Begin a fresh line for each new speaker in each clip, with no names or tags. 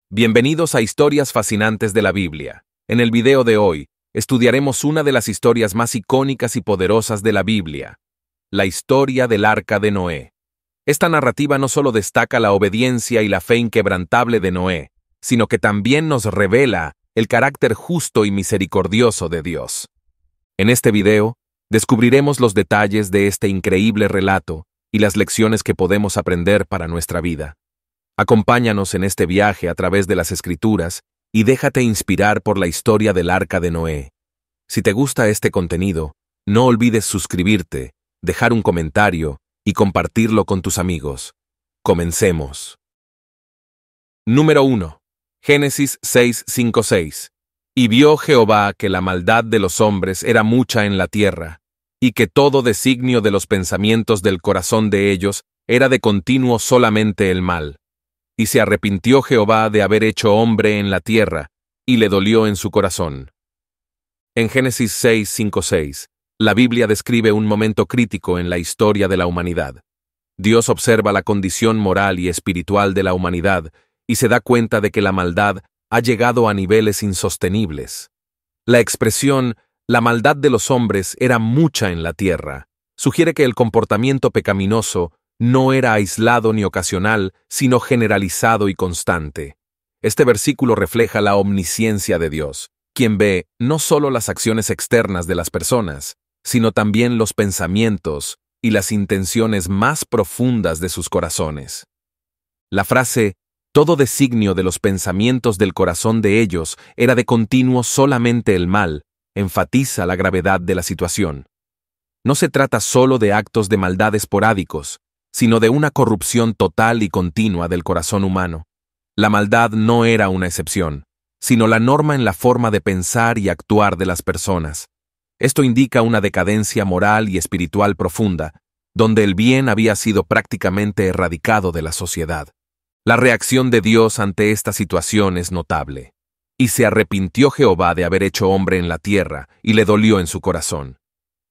Bienvenidos a Historias Fascinantes de la Biblia. En el video de hoy, estudiaremos una de las historias más icónicas y poderosas de la Biblia, la historia del Arca de Noé. Esta narrativa no solo destaca la obediencia y la fe inquebrantable de Noé, sino que también nos revela el carácter justo y misericordioso de Dios. En este video, descubriremos los detalles de este increíble relato y las lecciones que podemos aprender para nuestra vida. Acompáñanos en este viaje a través de las Escrituras y déjate inspirar por la historia del Arca de Noé. Si te gusta este contenido, no olvides suscribirte, dejar un comentario y compartirlo con tus amigos. Comencemos. Número 1. Génesis 6:5-6. Y vio Jehová que la maldad de los hombres era mucha en la tierra, y que todo designio de los pensamientos del corazón de ellos era de continuo solamente el mal. Y se arrepintió Jehová de haber hecho hombre en la tierra, y le dolió en su corazón. En Génesis 6:5-6, la Biblia describe un momento crítico en la historia de la humanidad. Dios observa la condición moral y espiritual de la humanidad y se da cuenta de que la maldad ha llegado a niveles insostenibles. La expresión «la maldad de los hombres era mucha en la tierra» sugiere que el comportamiento pecaminoso no era aislado ni ocasional, sino generalizado y constante. Este versículo refleja la omnisciencia de Dios, quien ve no solo las acciones externas de las personas, sino también los pensamientos y las intenciones más profundas de sus corazones. La frase «todo designio de los pensamientos del corazón de ellos era de continuo solamente el mal» enfatiza la gravedad de la situación. No se trata solo de actos de maldad esporádicos, sino de una corrupción total y continua del corazón humano. La maldad no era una excepción, sino la norma en la forma de pensar y actuar de las personas. Esto indica una decadencia moral y espiritual profunda, donde el bien había sido prácticamente erradicado de la sociedad. La reacción de Dios ante esta situación es notable. Y se arrepintió Jehová de haber hecho hombre en la tierra, y le dolió en su corazón.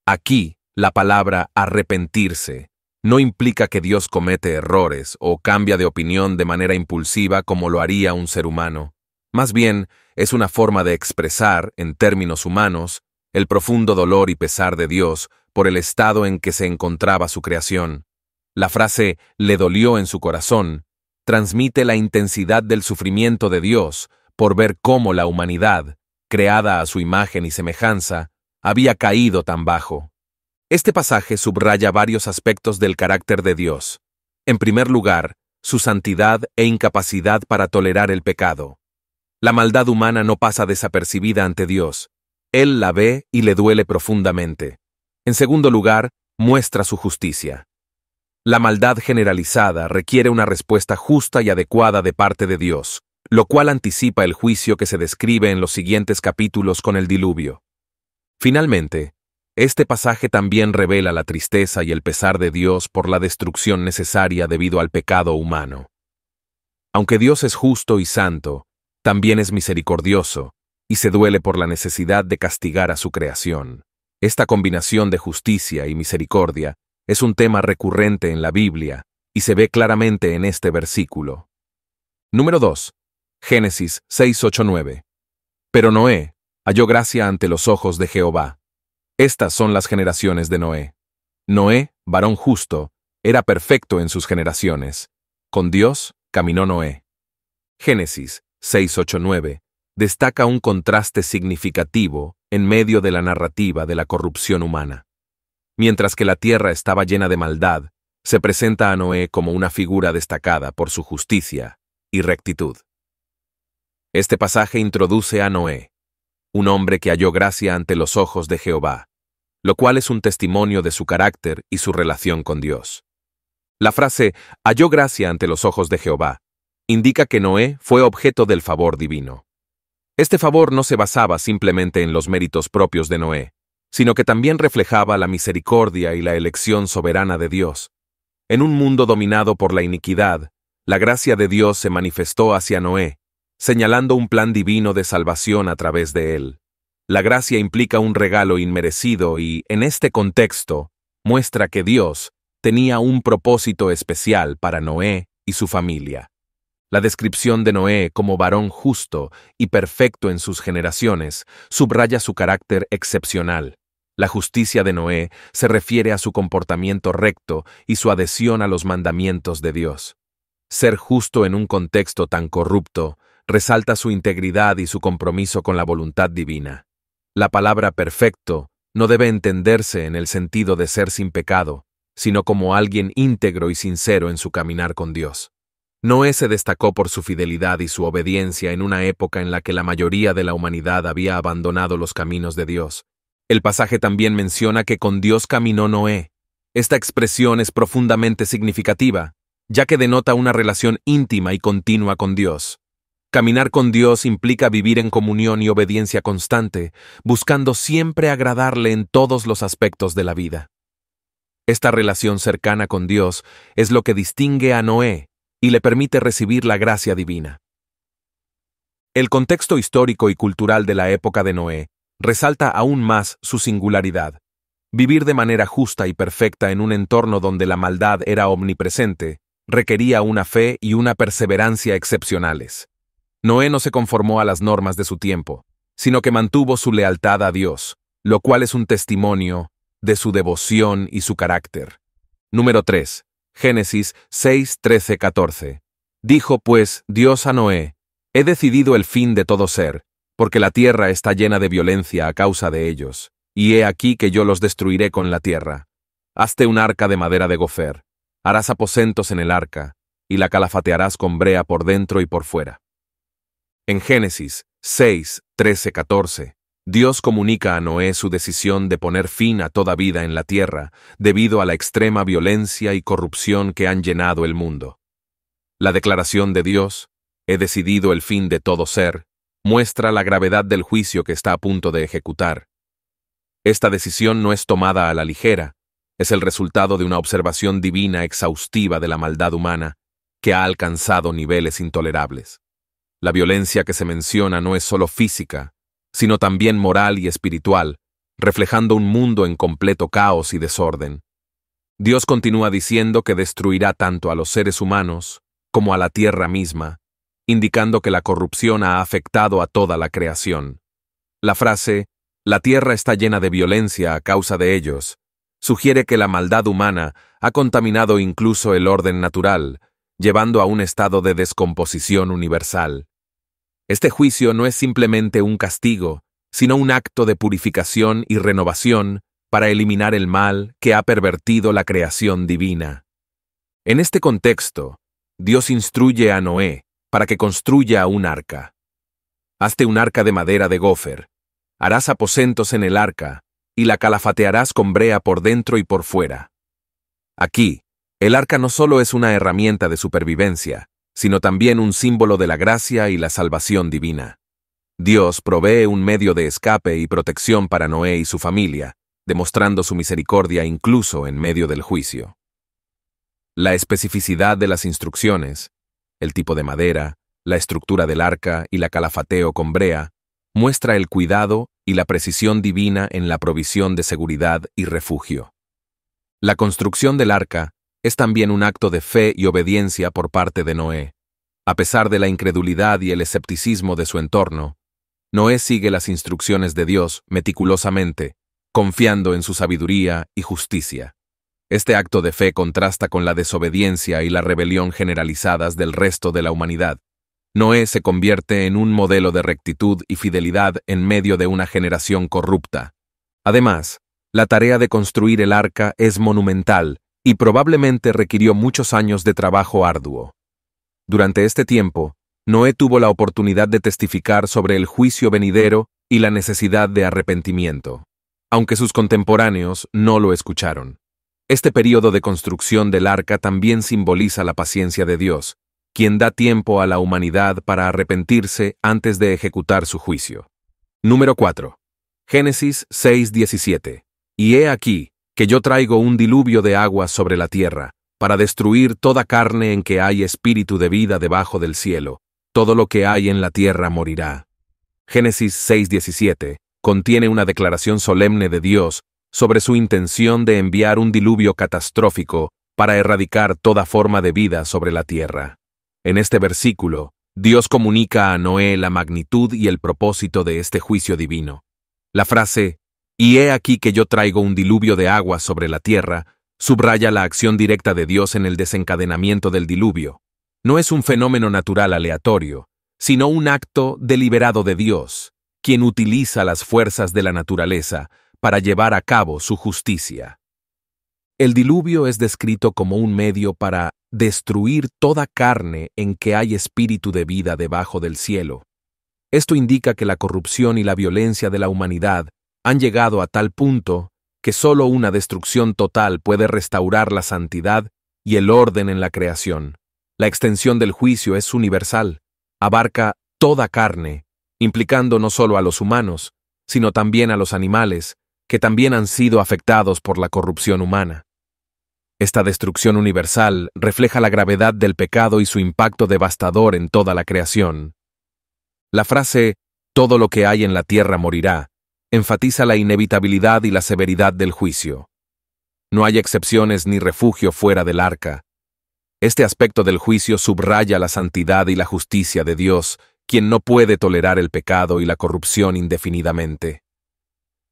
Aquí, la palabra arrepentirse no implica que Dios comete errores o cambia de opinión de manera impulsiva como lo haría un ser humano. Más bien, es una forma de expresar, en términos humanos, el profundo dolor y pesar de Dios por el estado en que se encontraba su creación. La frase «le dolió en su corazón» transmite la intensidad del sufrimiento de Dios por ver cómo la humanidad, creada a su imagen y semejanza, había caído tan bajo. Este pasaje subraya varios aspectos del carácter de Dios. En primer lugar, su santidad e incapacidad para tolerar el pecado. La maldad humana no pasa desapercibida ante Dios. Él la ve y le duele profundamente. En segundo lugar, muestra su justicia. La maldad generalizada requiere una respuesta justa y adecuada de parte de Dios, lo cual anticipa el juicio que se describe en los siguientes capítulos con el diluvio. Finalmente, este pasaje también revela la tristeza y el pesar de Dios por la destrucción necesaria debido al pecado humano. Aunque Dios es justo y santo, también es misericordioso y se duele por la necesidad de castigar a su creación. Esta combinación de justicia y misericordia es un tema recurrente en la Biblia y se ve claramente en este versículo. Número 2. Génesis 6:8-9. Pero Noé halló gracia ante los ojos de Jehová. Estas son las generaciones de Noé. Noé, varón justo, era perfecto en sus generaciones. Con Dios caminó Noé. Génesis 6:8-9 destaca un contraste significativo en medio de la narrativa de la corrupción humana. Mientras que la tierra estaba llena de maldad, se presenta a Noé como una figura destacada por su justicia y rectitud. Este pasaje introduce a Noé, un hombre que halló gracia ante los ojos de Jehová, lo cual es un testimonio de su carácter y su relación con Dios. La frase «halló gracia ante los ojos de Jehová» indica que Noé fue objeto del favor divino. Este favor no se basaba simplemente en los méritos propios de Noé, sino que también reflejaba la misericordia y la elección soberana de Dios. En un mundo dominado por la iniquidad, la gracia de Dios se manifestó hacia Noé, señalando un plan divino de salvación a través de él. La gracia implica un regalo inmerecido y, en este contexto, muestra que Dios tenía un propósito especial para Noé y su familia. La descripción de Noé como varón justo y perfecto en sus generaciones subraya su carácter excepcional. La justicia de Noé se refiere a su comportamiento recto y su adhesión a los mandamientos de Dios. Ser justo en un contexto tan corrupto resalta su integridad y su compromiso con la voluntad divina. La palabra perfecto no debe entenderse en el sentido de ser sin pecado, sino como alguien íntegro y sincero en su caminar con Dios. Noé se destacó por su fidelidad y su obediencia en una época en la que la mayoría de la humanidad había abandonado los caminos de Dios. El pasaje también menciona que con Dios caminó Noé. Esta expresión es profundamente significativa, ya que denota una relación íntima y continua con Dios. Caminar con Dios implica vivir en comunión y obediencia constante, buscando siempre agradarle en todos los aspectos de la vida. Esta relación cercana con Dios es lo que distingue a Noé y le permite recibir la gracia divina. El contexto histórico y cultural de la época de Noé resalta aún más su singularidad. Vivir de manera justa y perfecta en un entorno donde la maldad era omnipresente requería una fe y una perseverancia excepcionales. Noé no se conformó a las normas de su tiempo, sino que mantuvo su lealtad a Dios, lo cual es un testimonio de su devoción y su carácter. Número 3. Génesis 6, 13, 14. Dijo pues Dios a Noé: he decidido el fin de todo ser, porque la tierra está llena de violencia a causa de ellos, y he aquí que yo los destruiré con la tierra. Hazte un arca de madera de gofer, harás aposentos en el arca, y la calafatearás con brea por dentro y por fuera. En Génesis 6, 13, 14, Dios comunica a Noé su decisión de poner fin a toda vida en la tierra debido a la extrema violencia y corrupción que han llenado el mundo. La declaración de Dios, he decidido el fin de todo ser, muestra la gravedad del juicio que está a punto de ejecutar. Esta decisión no es tomada a la ligera, es el resultado de una observación divina exhaustiva de la maldad humana que ha alcanzado niveles intolerables. La violencia que se menciona no es solo física, sino también moral y espiritual, reflejando un mundo en completo caos y desorden. Dios continúa diciendo que destruirá tanto a los seres humanos como a la tierra misma, indicando que la corrupción ha afectado a toda la creación. La frase, la tierra está llena de violencia a causa de ellos, sugiere que la maldad humana ha contaminado incluso el orden natural, llevando a un estado de descomposición universal. Este juicio no es simplemente un castigo, sino un acto de purificación y renovación para eliminar el mal que ha pervertido la creación divina. En este contexto, Dios instruye a Noé para que construya un arca. Hazte un arca de madera de gofer, harás aposentos en el arca, y la calafatearás con brea por dentro y por fuera. Aquí, el arca no solo es una herramienta de supervivencia, sino también un símbolo de la gracia y la salvación divina. Dios provee un medio de escape y protección para Noé y su familia, demostrando su misericordia incluso en medio del juicio. La especificidad de las instrucciones, el tipo de madera, la estructura del arca y la calafateo con brea, muestra el cuidado y la precisión divina en la provisión de seguridad y refugio. La construcción del arca es también un acto de fe y obediencia por parte de Noé. A pesar de la incredulidad y el escepticismo de su entorno, Noé sigue las instrucciones de Dios meticulosamente, confiando en su sabiduría y justicia. Este acto de fe contrasta con la desobediencia y la rebelión generalizadas del resto de la humanidad. Noé se convierte en un modelo de rectitud y fidelidad en medio de una generación corrupta. Además, la tarea de construir el arca es monumental y probablemente requirió muchos años de trabajo arduo. Durante este tiempo, Noé tuvo la oportunidad de testificar sobre el juicio venidero y la necesidad de arrepentimiento, aunque sus contemporáneos no lo escucharon. Este período de construcción del arca también simboliza la paciencia de Dios, quien da tiempo a la humanidad para arrepentirse antes de ejecutar su juicio. Número 4. Génesis 6:17. Y he aquí, que yo traigo un diluvio de aguas sobre la tierra, para destruir toda carne en que hay espíritu de vida debajo del cielo. Todo lo que hay en la tierra morirá. Génesis 6:17 contiene una declaración solemne de Dios sobre su intención de enviar un diluvio catastrófico para erradicar toda forma de vida sobre la tierra. En este versículo, Dios comunica a Noé la magnitud y el propósito de este juicio divino. La frase, "Y he aquí que yo traigo un diluvio de agua sobre la tierra", subraya la acción directa de Dios en el desencadenamiento del diluvio. No es un fenómeno natural aleatorio, sino un acto deliberado de Dios, quien utiliza las fuerzas de la naturaleza para llevar a cabo su justicia. El diluvio es descrito como un medio para destruir toda carne en que hay espíritu de vida debajo del cielo. Esto indica que la corrupción y la violencia de la humanidad han llegado a tal punto que solo una destrucción total puede restaurar la santidad y el orden en la creación. La extensión del juicio es universal, abarca toda carne, implicando no solo a los humanos, sino también a los animales, que también han sido afectados por la corrupción humana. Esta destrucción universal refleja la gravedad del pecado y su impacto devastador en toda la creación. La frase "todo lo que hay en la tierra morirá" enfatiza la inevitabilidad y la severidad del juicio. No hay excepciones ni refugio fuera del arca. Este aspecto del juicio subraya la santidad y la justicia de Dios, quien no puede tolerar el pecado y la corrupción indefinidamente.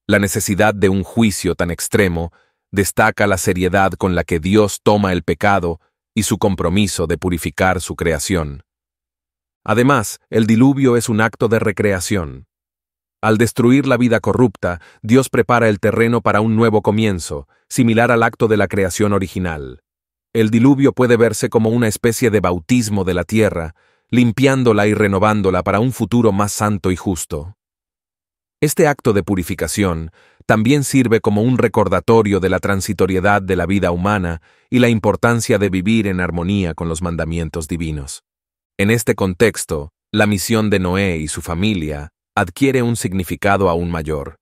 La necesidad de un juicio tan extremo destaca la seriedad con la que Dios toma el pecado y su compromiso de purificar su creación. Además, el diluvio es un acto de recreación. Al destruir la vida corrupta, Dios prepara el terreno para un nuevo comienzo, similar al acto de la creación original. El diluvio puede verse como una especie de bautismo de la tierra, limpiándola y renovándola para un futuro más santo y justo. Este acto de purificación también sirve como un recordatorio de la transitoriedad de la vida humana y la importancia de vivir en armonía con los mandamientos divinos. En este contexto, la misión de Noé y su familia adquiere un significado aún mayor.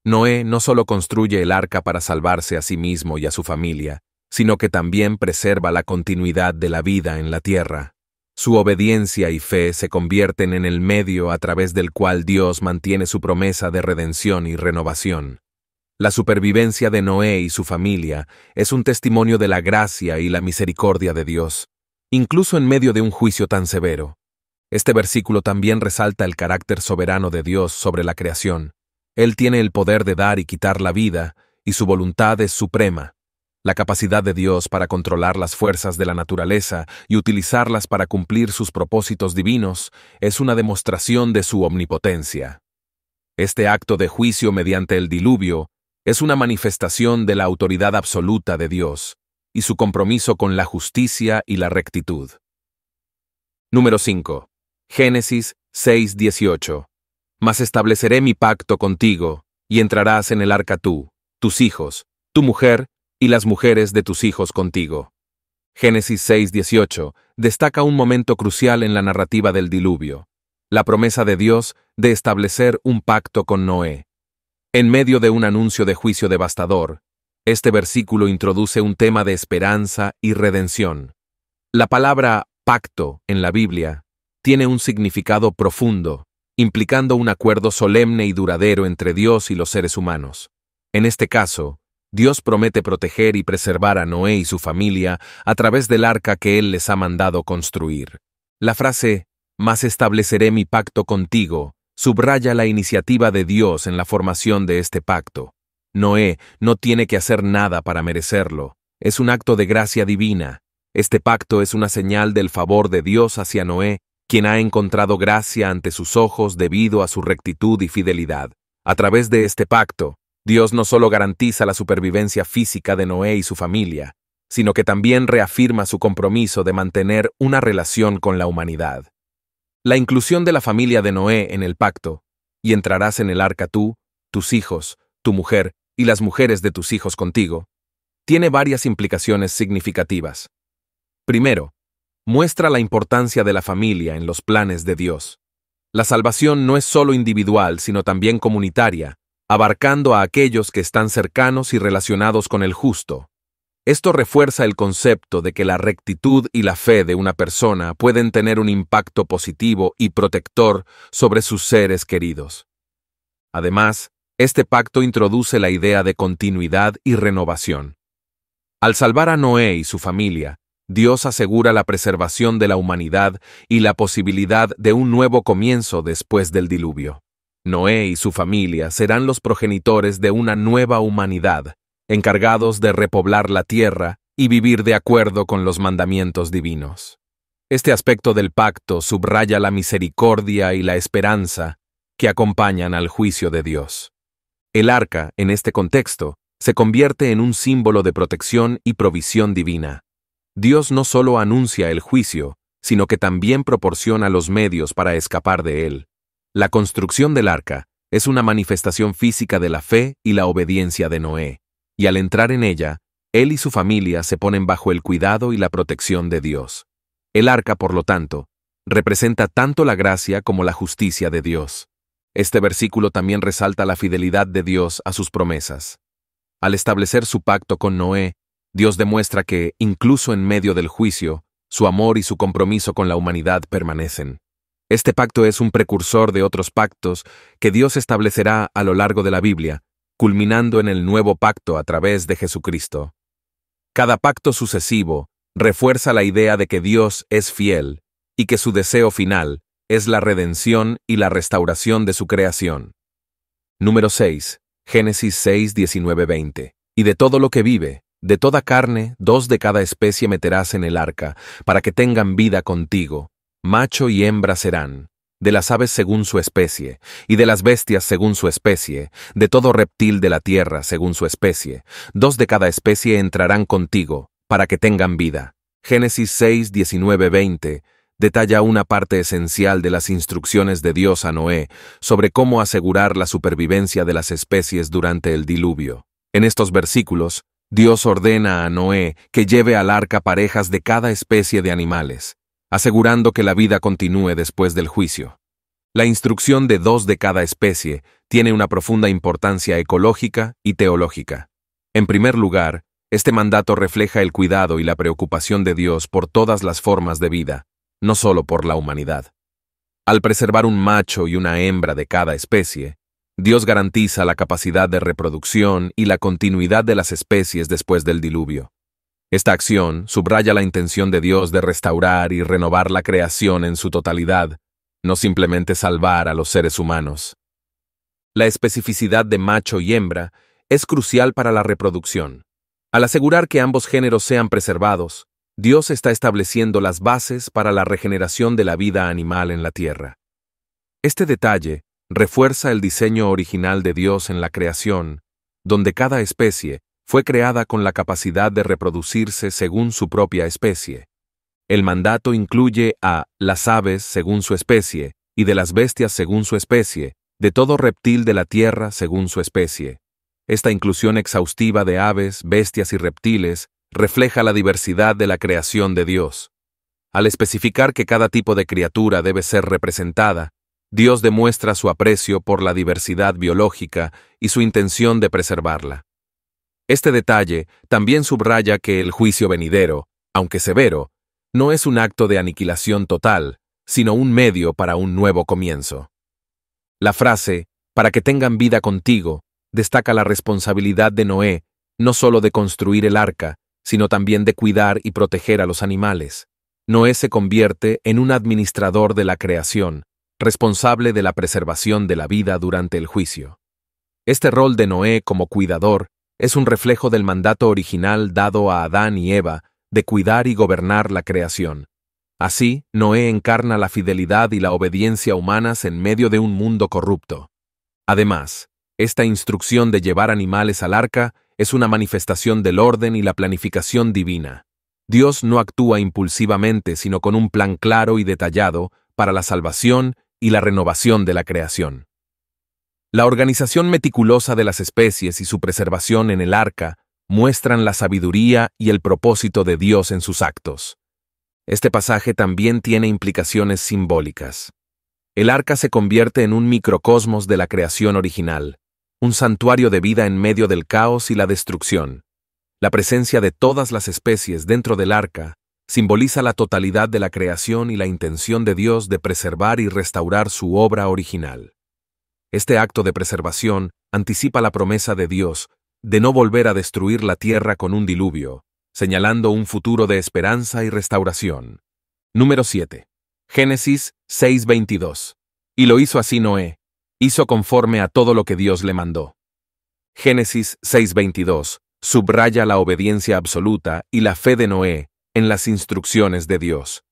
Noé no solo construye el arca para salvarse a sí mismo y a su familia, sino que también preserva la continuidad de la vida en la tierra. Su obediencia y fe se convierten en el medio a través del cual Dios mantiene su promesa de redención y renovación. La supervivencia de Noé y su familia es un testimonio de la gracia y la misericordia de Dios, incluso en medio de un juicio tan severo. Este versículo también resalta el carácter soberano de Dios sobre la creación. Él tiene el poder de dar y quitar la vida, y su voluntad es suprema. La capacidad de Dios para controlar las fuerzas de la naturaleza y utilizarlas para cumplir sus propósitos divinos es una demostración de su omnipotencia. Este acto de juicio mediante el diluvio es una manifestación de la autoridad absoluta de Dios y su compromiso con la justicia y la rectitud. Número 5. Génesis 6:18. Mas estableceré mi pacto contigo, y entrarás en el arca tú, tus hijos, tu mujer y las mujeres de tus hijos contigo. Génesis 6:18 destaca un momento crucial en la narrativa del diluvio, la promesa de Dios de establecer un pacto con Noé. En medio de un anuncio de juicio devastador, este versículo introduce un tema de esperanza y redención. La palabra pacto en la Biblia tiene un significado profundo, implicando un acuerdo solemne y duradero entre Dios y los seres humanos. En este caso, Dios promete proteger y preservar a Noé y su familia a través del arca que Él les ha mandado construir. La frase, "mas estableceré mi pacto contigo", subraya la iniciativa de Dios en la formación de este pacto. Noé no tiene que hacer nada para merecerlo, es un acto de gracia divina. Este pacto es una señal del favor de Dios hacia Noé, quien ha encontrado gracia ante sus ojos debido a su rectitud y fidelidad. A través de este pacto, Dios no solo garantiza la supervivencia física de Noé y su familia, sino que también reafirma su compromiso de mantener una relación con la humanidad. La inclusión de la familia de Noé en el pacto, "y entrarás en el arca tú, tus hijos, tu mujer y las mujeres de tus hijos contigo", tiene varias implicaciones significativas. Primero, muestra la importancia de la familia en los planes de Dios. La salvación no es solo individual, sino también comunitaria, abarcando a aquellos que están cercanos y relacionados con el justo. Esto refuerza el concepto de que la rectitud y la fe de una persona pueden tener un impacto positivo y protector sobre sus seres queridos. Además, este pacto introduce la idea de continuidad y renovación. Al salvar a Noé y su familia, Dios asegura la preservación de la humanidad y la posibilidad de un nuevo comienzo después del diluvio. Noé y su familia serán los progenitores de una nueva humanidad, encargados de repoblar la tierra y vivir de acuerdo con los mandamientos divinos. Este aspecto del pacto subraya la misericordia y la esperanza que acompañan al juicio de Dios. El arca, en este contexto, se convierte en un símbolo de protección y provisión divina. Dios no solo anuncia el juicio, sino que también proporciona los medios para escapar de él. La construcción del arca es una manifestación física de la fe y la obediencia de Noé, y al entrar en ella, él y su familia se ponen bajo el cuidado y la protección de Dios. El arca, por lo tanto, representa tanto la gracia como la justicia de Dios. Este versículo también resalta la fidelidad de Dios a sus promesas. Al establecer su pacto con Noé, Dios demuestra que, incluso en medio del juicio, su amor y su compromiso con la humanidad permanecen. Este pacto es un precursor de otros pactos que Dios establecerá a lo largo de la Biblia, culminando en el nuevo pacto a través de Jesucristo. Cada pacto sucesivo refuerza la idea de que Dios es fiel y que su deseo final es la redención y la restauración de su creación. Número 6. Génesis 6, 19-20. Y de todo lo que vive, de toda carne, 2 de cada especie meterás en el arca, para que tengan vida contigo. Macho y hembra serán, de las aves según su especie, y de las bestias según su especie, de todo reptil de la tierra según su especie. 2 de cada especie entrarán contigo, para que tengan vida. Génesis 6, 19-20 detalla una parte esencial de las instrucciones de Dios a Noé sobre cómo asegurar la supervivencia de las especies durante el diluvio. En estos versículos, Dios ordena a Noé que lleve al arca parejas de cada especie de animales, asegurando que la vida continúe después del juicio. La instrucción de 2 de cada especie tiene una profunda importancia ecológica y teológica. En primer lugar, este mandato refleja el cuidado y la preocupación de Dios por todas las formas de vida, no solo por la humanidad. Al preservar un macho y una hembra de cada especie, Dios garantiza la capacidad de reproducción y la continuidad de las especies después del diluvio. Esta acción subraya la intención de Dios de restaurar y renovar la creación en su totalidad, no simplemente salvar a los seres humanos. La especificidad de macho y hembra es crucial para la reproducción. Al asegurar que ambos géneros sean preservados, Dios está estableciendo las bases para la regeneración de la vida animal en la tierra. Este detalle refuerza el diseño original de Dios en la creación, donde cada especie fue creada con la capacidad de reproducirse según su propia especie. El mandato incluye a las aves según su especie, y de las bestias según su especie, de todo reptil de la tierra según su especie. Esta inclusión exhaustiva de aves, bestias y reptiles refleja la diversidad de la creación de Dios. Al especificar que cada tipo de criatura debe ser representada, Dios demuestra su aprecio por la diversidad biológica y su intención de preservarla. Este detalle también subraya que el juicio venidero, aunque severo, no es un acto de aniquilación total, sino un medio para un nuevo comienzo. La frase, para que tengan vida contigo, destaca la responsabilidad de Noé, no solo de construir el arca, sino también de cuidar y proteger a los animales. Noé se convierte en un administrador de la creación, responsable de la preservación de la vida durante el juicio. Este rol de Noé como cuidador es un reflejo del mandato original dado a Adán y Eva de cuidar y gobernar la creación. Así, Noé encarna la fidelidad y la obediencia humanas en medio de un mundo corrupto. Además, esta instrucción de llevar animales al arca es una manifestación del orden y la planificación divina. Dios no actúa impulsivamente, sino con un plan claro y detallado para la salvación y la renovación de la creación. La organización meticulosa de las especies y su preservación en el arca muestran la sabiduría y el propósito de Dios en sus actos. Este pasaje también tiene implicaciones simbólicas. El arca se convierte en un microcosmos de la creación original, un santuario de vida en medio del caos y la destrucción. La presencia de todas las especies dentro del arca simboliza la totalidad de la creación y la intención de Dios de preservar y restaurar su obra original. Este acto de preservación anticipa la promesa de Dios de no volver a destruir la tierra con un diluvio, señalando un futuro de esperanza y restauración. Número 7. Génesis 6:22. Y lo hizo así Noé, hizo conforme a todo lo que Dios le mandó. Génesis 6:22 subraya la obediencia absoluta y la fe de Noé en las instrucciones de Dios.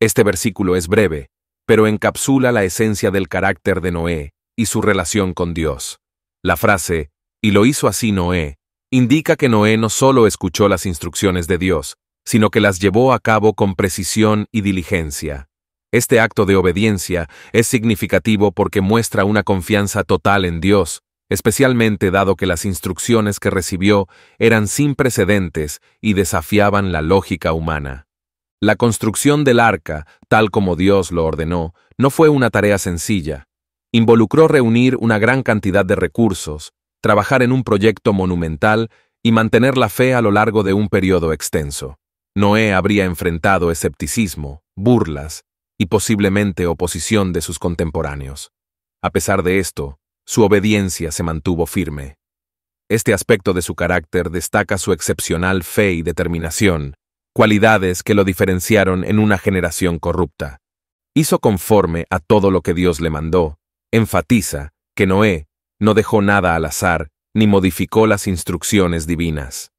Este versículo es breve, pero encapsula la esencia del carácter de Noé y su relación con Dios. La frase, y lo hizo así Noé, indica que Noé no solo escuchó las instrucciones de Dios, sino que las llevó a cabo con precisión y diligencia. Este acto de obediencia es significativo porque muestra una confianza total en Dios, especialmente dado que las instrucciones que recibió eran sin precedentes y desafiaban la lógica humana. La construcción del arca, tal como Dios lo ordenó, no fue una tarea sencilla. Involucró reunir una gran cantidad de recursos, trabajar en un proyecto monumental y mantener la fe a lo largo de un periodo extenso. Noé habría enfrentado escepticismo, burlas y posiblemente oposición de sus contemporáneos. A pesar de esto, su obediencia se mantuvo firme. Este aspecto de su carácter destaca su excepcional fe y determinación, cualidades que lo diferenciaron en una generación corrupta. Hizo conforme a todo lo que Dios le mandó. Enfatiza que Noé no dejó nada al azar ni modificó las instrucciones divinas.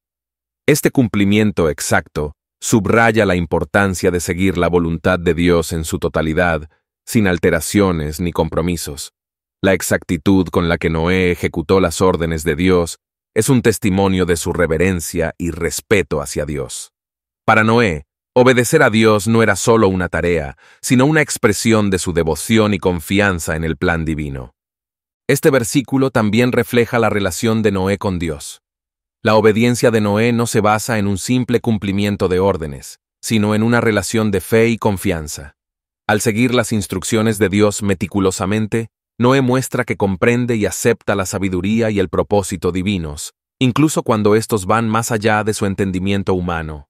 Este cumplimiento exacto subraya la importancia de seguir la voluntad de Dios en su totalidad, sin alteraciones ni compromisos. La exactitud con la que Noé ejecutó las órdenes de Dios es un testimonio de su reverencia y respeto hacia Dios. Para Noé, obedecer a Dios no era solo una tarea, sino una expresión de su devoción y confianza en el plan divino. Este versículo también refleja la relación de Noé con Dios. La obediencia de Noé no se basa en un simple cumplimiento de órdenes, sino en una relación de fe y confianza. Al seguir las instrucciones de Dios meticulosamente, Noé muestra que comprende y acepta la sabiduría y el propósito divinos, incluso cuando estos van más allá de su entendimiento humano.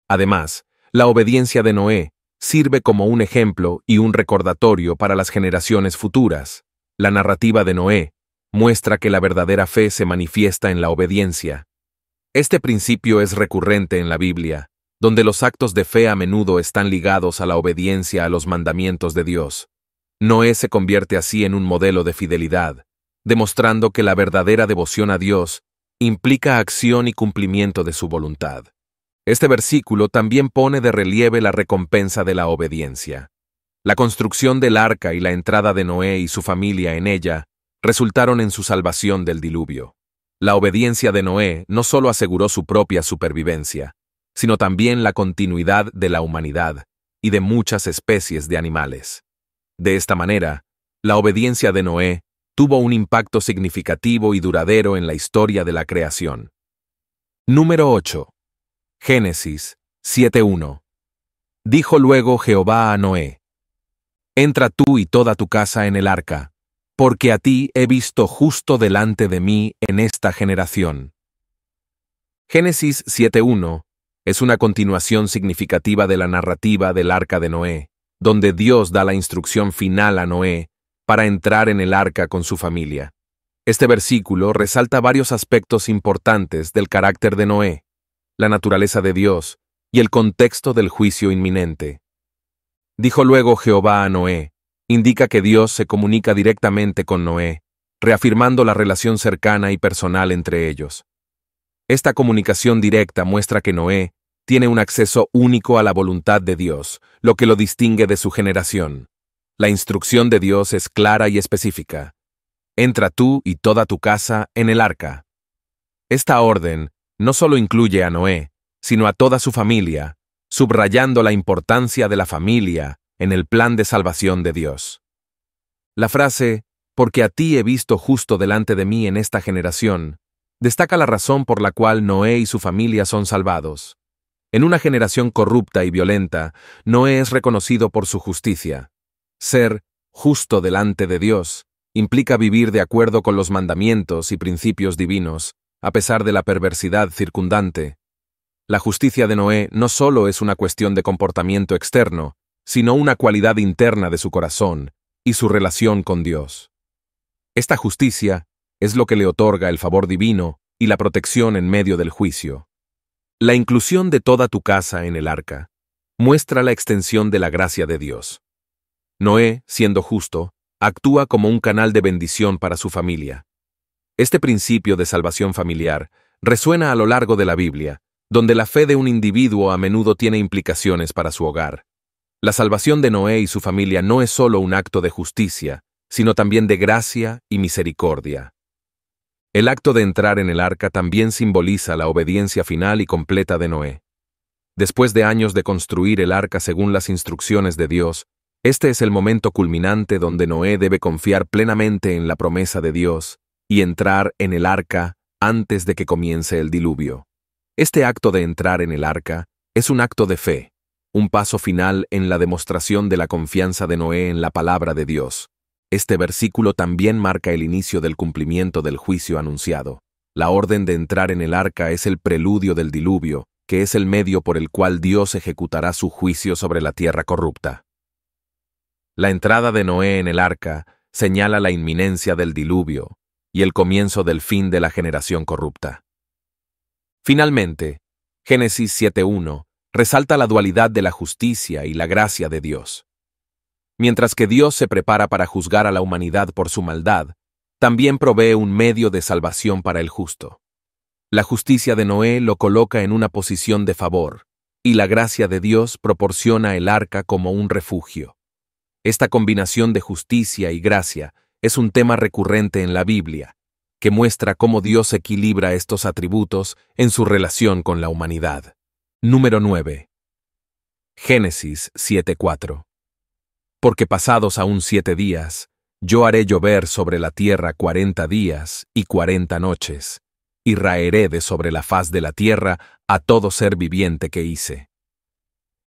Además, la obediencia de Noé sirve como un ejemplo y un recordatorio para las generaciones futuras. La narrativa de Noé muestra que la verdadera fe se manifiesta en la obediencia. Este principio es recurrente en la Biblia, donde los actos de fe a menudo están ligados a la obediencia a los mandamientos de Dios. Noé se convierte así en un modelo de fidelidad, demostrando que la verdadera devoción a Dios implica acción y cumplimiento de su voluntad. Este versículo también pone de relieve la recompensa de la obediencia. La construcción del arca y la entrada de Noé y su familia en ella resultaron en su salvación del diluvio. La obediencia de Noé no solo aseguró su propia supervivencia, sino también la continuidad de la humanidad y de muchas especies de animales. De esta manera, la obediencia de Noé tuvo un impacto significativo y duradero en la historia de la creación. Número 8. Génesis 7:1. Dijo luego Jehová a Noé: Entra tú y toda tu casa en el arca, porque a ti he visto justo delante de mí en esta generación. Génesis 7:1 es una continuación significativa de la narrativa del arca de Noé, donde Dios da la instrucción final a Noé para entrar en el arca con su familia. Este versículo resalta varios aspectos importantes del carácter de Noé, la naturaleza de Dios y el contexto del juicio inminente. Dijo luego Jehová a Noé, indica que Dios se comunica directamente con Noé, reafirmando la relación cercana y personal entre ellos. Esta comunicación directa muestra que Noé tiene un acceso único a la voluntad de Dios, lo que lo distingue de su generación. La instrucción de Dios es clara y específica. Entra tú y toda tu casa en el arca. Esta orden no solo incluye a Noé, sino a toda su familia, subrayando la importancia de la familia en el plan de salvación de Dios. La frase, porque a ti he visto justo delante de mí en esta generación, destaca la razón por la cual Noé y su familia son salvados. En una generación corrupta y violenta, Noé es reconocido por su justicia. Ser justo delante de Dios implica vivir de acuerdo con los mandamientos y principios divinos, a pesar de la perversidad circundante. La justicia de Noé no solo es una cuestión de comportamiento externo, sino una cualidad interna de su corazón y su relación con Dios. Esta justicia es lo que le otorga el favor divino y la protección en medio del juicio. La inclusión de toda tu casa en el arca muestra la extensión de la gracia de Dios. Noé, siendo justo, actúa como un canal de bendición para su familia. Este principio de salvación familiar resuena a lo largo de la Biblia, donde la fe de un individuo a menudo tiene implicaciones para su hogar. La salvación de Noé y su familia no es solo un acto de justicia, sino también de gracia y misericordia. El acto de entrar en el arca también simboliza la obediencia final y completa de Noé. Después de años de construir el arca según las instrucciones de Dios, este es el momento culminante donde Noé debe confiar plenamente en la promesa de Dios y entrar en el arca antes de que comience el diluvio. Este acto de entrar en el arca es un acto de fe, un paso final en la demostración de la confianza de Noé en la palabra de Dios. Este versículo también marca el inicio del cumplimiento del juicio anunciado. La orden de entrar en el arca es el preludio del diluvio, que es el medio por el cual Dios ejecutará su juicio sobre la tierra corrupta. La entrada de Noé en el arca señala la inminencia del diluvio y el comienzo del fin de la generación corrupta. Finalmente, Génesis 7:1 resalta la dualidad de la justicia y la gracia de Dios. Mientras que Dios se prepara para juzgar a la humanidad por su maldad, también provee un medio de salvación para el justo. La justicia de Noé lo coloca en una posición de favor, y la gracia de Dios proporciona el arca como un refugio. Esta combinación de justicia y gracia es un tema recurrente en la Biblia, que muestra cómo Dios equilibra estos atributos en su relación con la humanidad. Número 9. Génesis 7:4. Porque pasados aún 7 días, yo haré llover sobre la tierra 40 días y 40 noches, y raeré de sobre la faz de la tierra a todo ser viviente que hice.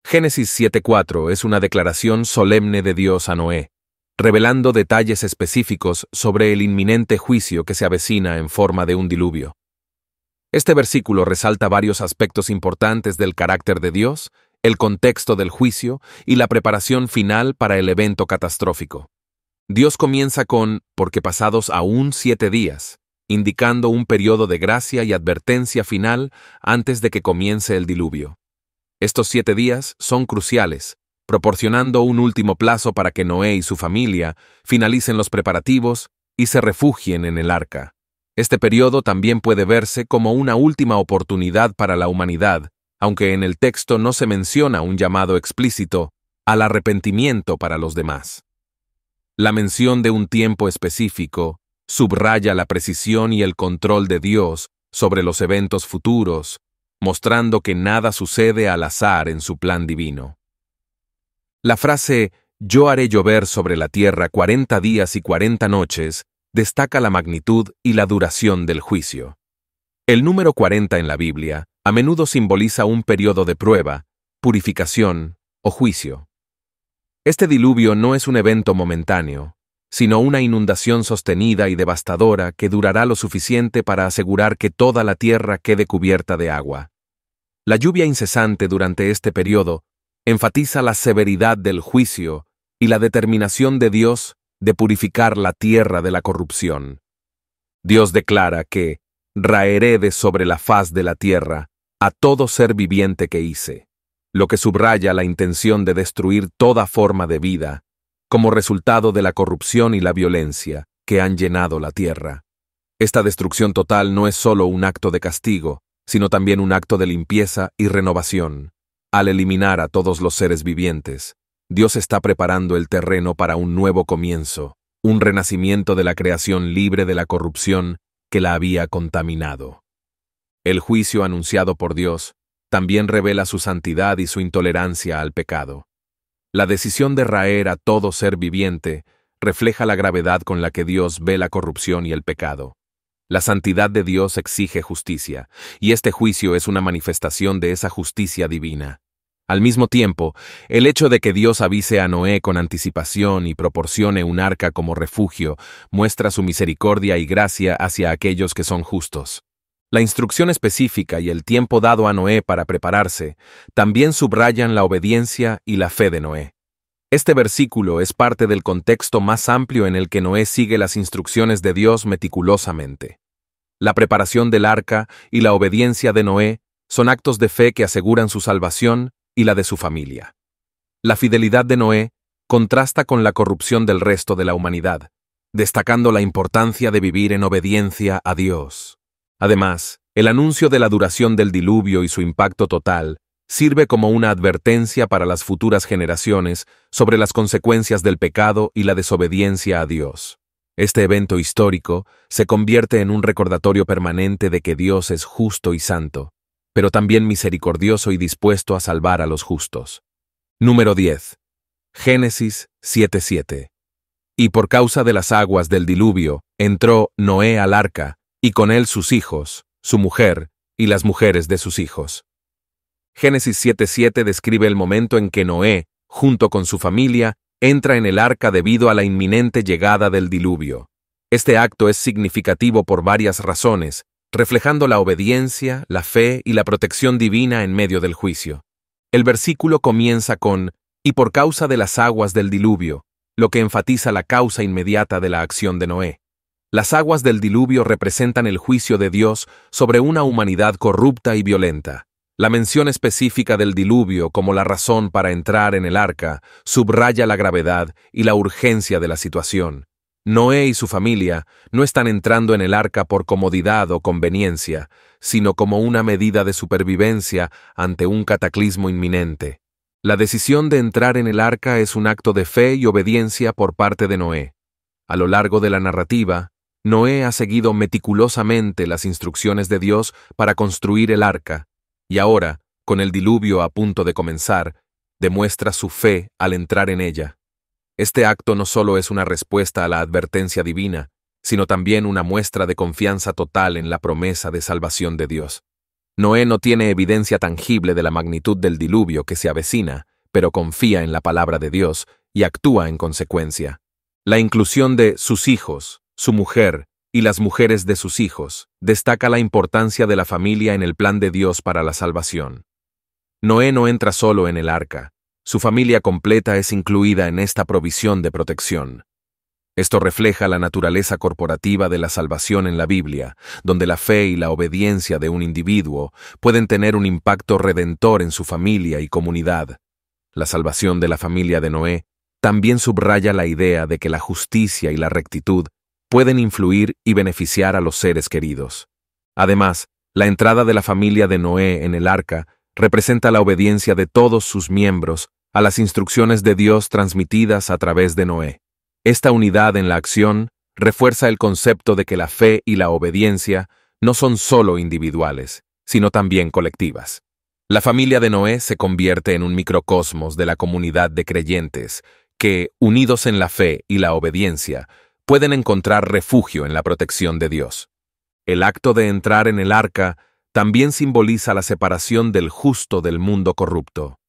Génesis 7:4 es una declaración solemne de Dios a Noé, revelando detalles específicos sobre el inminente juicio que se avecina en forma de un diluvio. Este versículo resalta varios aspectos importantes del carácter de Dios, el contexto del juicio y la preparación final para el evento catastrófico. Dios comienza con «porque pasados aún 7 días», indicando un periodo de gracia y advertencia final antes de que comience el diluvio. Estos 7 días son cruciales, proporcionando un último plazo para que Noé y su familia finalicen los preparativos y se refugien en el arca. Este periodo también puede verse como una última oportunidad para la humanidad, aunque en el texto no se menciona un llamado explícito al arrepentimiento para los demás. La mención de un tiempo específico subraya la precisión y el control de Dios sobre los eventos futuros, mostrando que nada sucede al azar en su plan divino. La frase «yo haré llover sobre la tierra 40 días y 40 noches» destaca la magnitud y la duración del juicio. El número 40 en la Biblia a menudo simboliza un periodo de prueba, purificación o juicio. Este diluvio no es un evento momentáneo, sino una inundación sostenida y devastadora que durará lo suficiente para asegurar que toda la tierra quede cubierta de agua. La lluvia incesante durante este periodo enfatiza la severidad del juicio y la determinación de Dios de purificar la tierra de la corrupción. Dios declara que «raeré de sobre la faz de la tierra a todo ser viviente que hice», lo que subraya la intención de destruir toda forma de vida, como resultado de la corrupción y la violencia que han llenado la tierra. Esta destrucción total no es solo un acto de castigo, sino también un acto de limpieza y renovación. Al eliminar a todos los seres vivientes, Dios está preparando el terreno para un nuevo comienzo, un renacimiento de la creación libre de la corrupción que la había contaminado. El juicio anunciado por Dios también revela su santidad y su intolerancia al pecado. La decisión de raer a todo ser viviente refleja la gravedad con la que Dios ve la corrupción y el pecado. La santidad de Dios exige justicia, y este juicio es una manifestación de esa justicia divina. Al mismo tiempo, el hecho de que Dios avise a Noé con anticipación y proporcione un arca como refugio muestra su misericordia y gracia hacia aquellos que son justos. La instrucción específica y el tiempo dado a Noé para prepararse también subrayan la obediencia y la fe de Noé. Este versículo es parte del contexto más amplio en el que Noé sigue las instrucciones de Dios meticulosamente. La preparación del arca y la obediencia de Noé Son actos de fe que aseguran su salvación y la de su familia. La fidelidad de Noé contrasta con la corrupción del resto de la humanidad, destacando la importancia de vivir en obediencia a Dios. Además, el anuncio de la duración del diluvio y su impacto total sirve como una advertencia para las futuras generaciones sobre las consecuencias del pecado y la desobediencia a Dios. Este evento histórico se convierte en un recordatorio permanente de que Dios es justo y santo, pero también misericordioso y dispuesto a salvar a los justos. Número 10. Génesis 7:7. Y por causa de las aguas del diluvio, entró Noé al arca, y con él sus hijos, su mujer, y las mujeres de sus hijos. Génesis 7:7 describe el momento en que Noé, junto con su familia, entra en el arca debido a la inminente llegada del diluvio. Este acto es significativo por varias razones, reflejando la obediencia, la fe y la protección divina en medio del juicio. El versículo comienza con «y por causa de las aguas del diluvio», lo que enfatiza la causa inmediata de la acción de Noé. Las aguas del diluvio representan el juicio de Dios sobre una humanidad corrupta y violenta. La mención específica del diluvio como la razón para entrar en el arca subraya la gravedad y la urgencia de la situación. Noé y su familia no están entrando en el arca por comodidad o conveniencia, sino como una medida de supervivencia ante un cataclismo inminente. La decisión de entrar en el arca es un acto de fe y obediencia por parte de Noé. A lo largo de la narrativa, Noé ha seguido meticulosamente las instrucciones de Dios para construir el arca, y ahora, con el diluvio a punto de comenzar, demuestra su fe al entrar en ella. Este acto no solo es una respuesta a la advertencia divina, sino también una muestra de confianza total en la promesa de salvación de Dios. Noé no tiene evidencia tangible de la magnitud del diluvio que se avecina, pero confía en la palabra de Dios y actúa en consecuencia. La inclusión de sus hijos, su mujer y las mujeres de sus hijos destaca la importancia de la familia en el plan de Dios para la salvación. Noé no entra solo en el arca, su familia completa es incluida en esta provisión de protección. Esto refleja la naturaleza corporativa de la salvación en la Biblia, donde la fe y la obediencia de un individuo pueden tener un impacto redentor en su familia y comunidad. La salvación de la familia de Noé también subraya la idea de que la justicia y la rectitud pueden influir y beneficiar a los seres queridos. Además, la entrada de la familia de Noé en el arca representa la obediencia de todos sus miembros a las instrucciones de Dios transmitidas a través de Noé. Esta unidad en la acción refuerza el concepto de que la fe y la obediencia no son solo individuales, sino también colectivas. La familia de Noé se convierte en un microcosmos de la comunidad de creyentes que, unidos en la fe y la obediencia, pueden encontrar refugio en la protección de Dios. El acto de entrar en el arca también simboliza la separación del justo del mundo corrupto.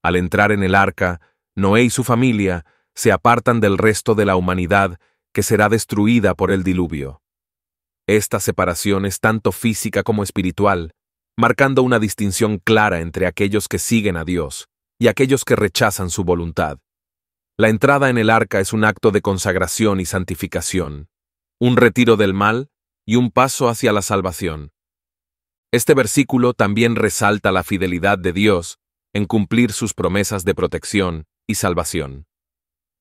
Al entrar en el arca, Noé y su familia se apartan del resto de la humanidad que será destruida por el diluvio. Esta separación es tanto física como espiritual, marcando una distinción clara entre aquellos que siguen a Dios y aquellos que rechazan su voluntad. La entrada en el arca es un acto de consagración y santificación, un retiro del mal y un paso hacia la salvación. Este versículo también resalta la fidelidad de Dios en cumplir sus promesas de protección y salvación.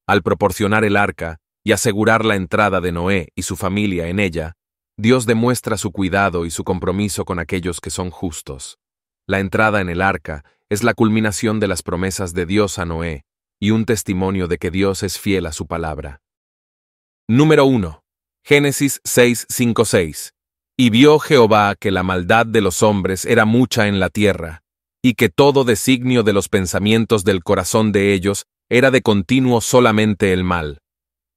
Al proporcionar el arca y asegurar la entrada de Noé y su familia en ella, Dios demuestra su cuidado y su compromiso con aquellos que son justos. La entrada en el arca es la culminación de las promesas de Dios a Noé y un testimonio de que Dios es fiel a su palabra. Número 1. Génesis 6:5-6. Y vio Jehová que la maldad de los hombres era mucha en la tierra, y que todo designio de los pensamientos del corazón de ellos era de continuo solamente el mal.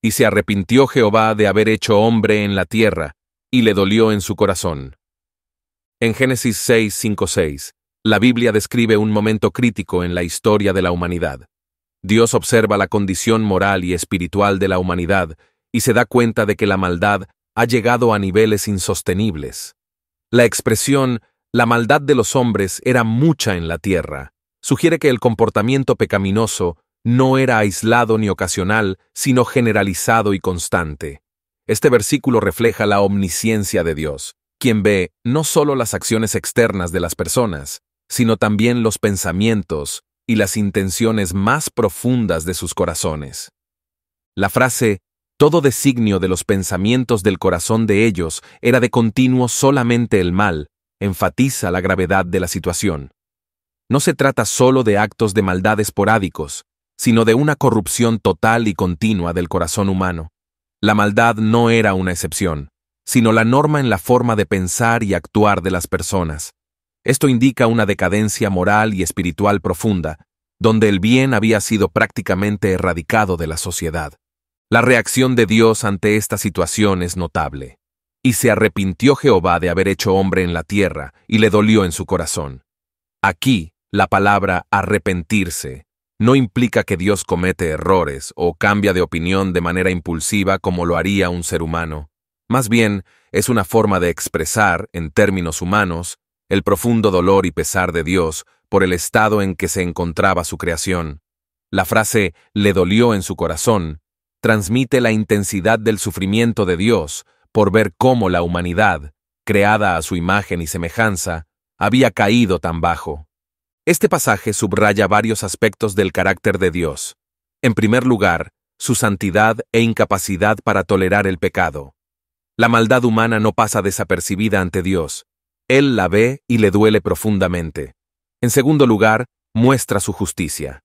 Y se arrepintió Jehová de haber hecho hombre en la tierra, y le dolió en su corazón. En Génesis 6:5-6, la Biblia describe un momento crítico en la historia de la humanidad. Dios observa la condición moral y espiritual de la humanidad y se da cuenta de que la maldad ha llegado a niveles insostenibles. La expresión «la maldad de los hombres era mucha en la tierra» sugiere que el comportamiento pecaminoso no era aislado ni ocasional, sino generalizado y constante. Este versículo refleja la omnisciencia de Dios, quien ve no solo las acciones externas de las personas, sino también los pensamientos y las intenciones más profundas de sus corazones. La frase «todo designio de los pensamientos del corazón de ellos era de continuo solamente el mal» enfatiza la gravedad de la situación. No se trata solo de actos de maldad esporádicos, sino de una corrupción total y continua del corazón humano. La maldad no era una excepción, sino la norma en la forma de pensar y actuar de las personas. Esto indica una decadencia moral y espiritual profunda, donde el bien había sido prácticamente erradicado de la sociedad. La reacción de Dios ante esta situación es notable. Y se arrepintió Jehová de haber hecho hombre en la tierra, y le dolió en su corazón. Aquí, la palabra arrepentirse no implica que Dios comete errores o cambia de opinión de manera impulsiva como lo haría un ser humano. Más bien, es una forma de expresar, en términos humanos, el profundo dolor y pesar de Dios por el estado en que se encontraba su creación. La frase «le dolió en su corazón» transmite la intensidad del sufrimiento de Dios por ver cómo la humanidad, creada a su imagen y semejanza, había caído tan bajo. Este pasaje subraya varios aspectos del carácter de Dios. En primer lugar, su santidad e incapacidad para tolerar el pecado. La maldad humana no pasa desapercibida ante Dios. Él la ve y le duele profundamente. En segundo lugar, muestra su justicia.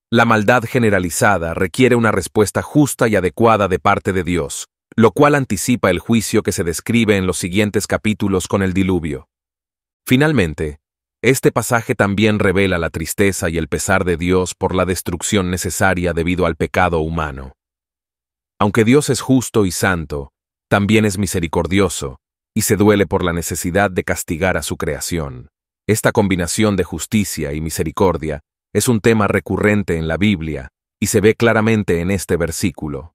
La maldad generalizada requiere una respuesta justa y adecuada de parte de Dios, lo cual anticipa el juicio que se describe en los siguientes capítulos con el diluvio. Finalmente, este pasaje también revela la tristeza y el pesar de Dios por la destrucción necesaria debido al pecado humano. Aunque Dios es justo y santo, también es misericordioso, y se duele por la necesidad de castigar a su creación. Esta combinación de justicia y misericordia es un tema recurrente en la Biblia y se ve claramente en este versículo.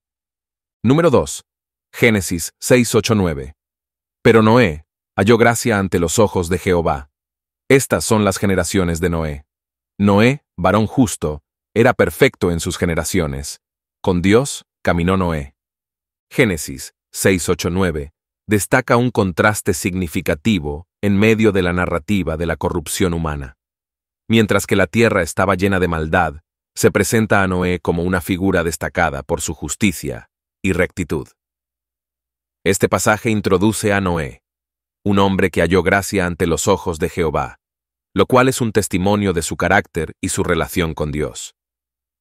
Número 2. Génesis 6:8-9. Pero Noé halló gracia ante los ojos de Jehová. Estas son las generaciones de Noé. Noé, varón justo, era perfecto en sus generaciones. Con Dios caminó Noé. Génesis 6:8-9 destaca un contraste significativo en medio de la narrativa de la corrupción humana. Mientras que la tierra estaba llena de maldad, se presenta a Noé como una figura destacada por su justicia y rectitud. Este pasaje introduce a Noé, un hombre que halló gracia ante los ojos de Jehová, lo cual es un testimonio de su carácter y su relación con Dios.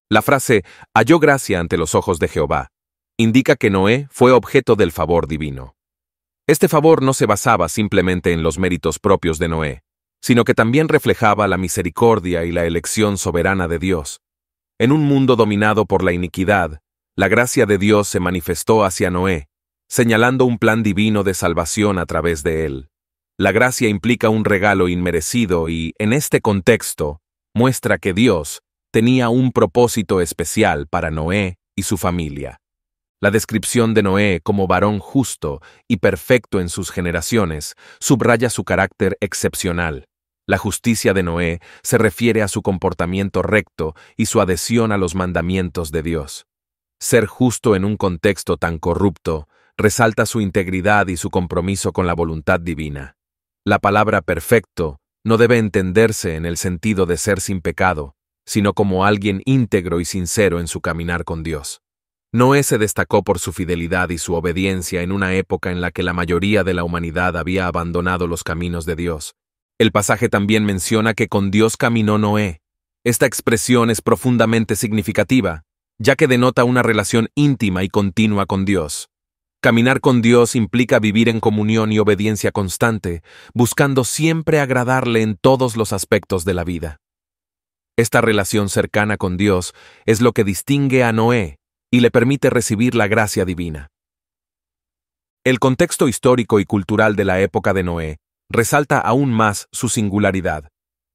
La frase «halló gracia ante los ojos de Jehová» indica que Noé fue objeto del favor divino. Este favor no se basaba simplemente en los méritos propios de Noé, sino que también reflejaba la misericordia y la elección soberana de Dios. En un mundo dominado por la iniquidad, la gracia de Dios se manifestó hacia Noé, señalando un plan divino de salvación a través de él. La gracia implica un regalo inmerecido y, en este contexto, muestra que Dios tenía un propósito especial para Noé y su familia. La descripción de Noé como varón justo y perfecto en sus generaciones subraya su carácter excepcional. La justicia de Noé se refiere a su comportamiento recto y su adhesión a los mandamientos de Dios. Ser justo en un contexto tan corrupto resalta su integridad y su compromiso con la voluntad divina. La palabra perfecto no debe entenderse en el sentido de ser sin pecado, sino como alguien íntegro y sincero en su caminar con Dios. Noé se destacó por su fidelidad y su obediencia en una época en la que la mayoría de la humanidad había abandonado los caminos de Dios. El pasaje también menciona que con Dios caminó Noé. Esta expresión es profundamente significativa, ya que denota una relación íntima y continua con Dios. Caminar con Dios implica vivir en comunión y obediencia constante, buscando siempre agradarle en todos los aspectos de la vida. Esta relación cercana con Dios es lo que distingue a Noé y le permite recibir la gracia divina. El contexto histórico y cultural de la época de Noé resalta aún más su singularidad.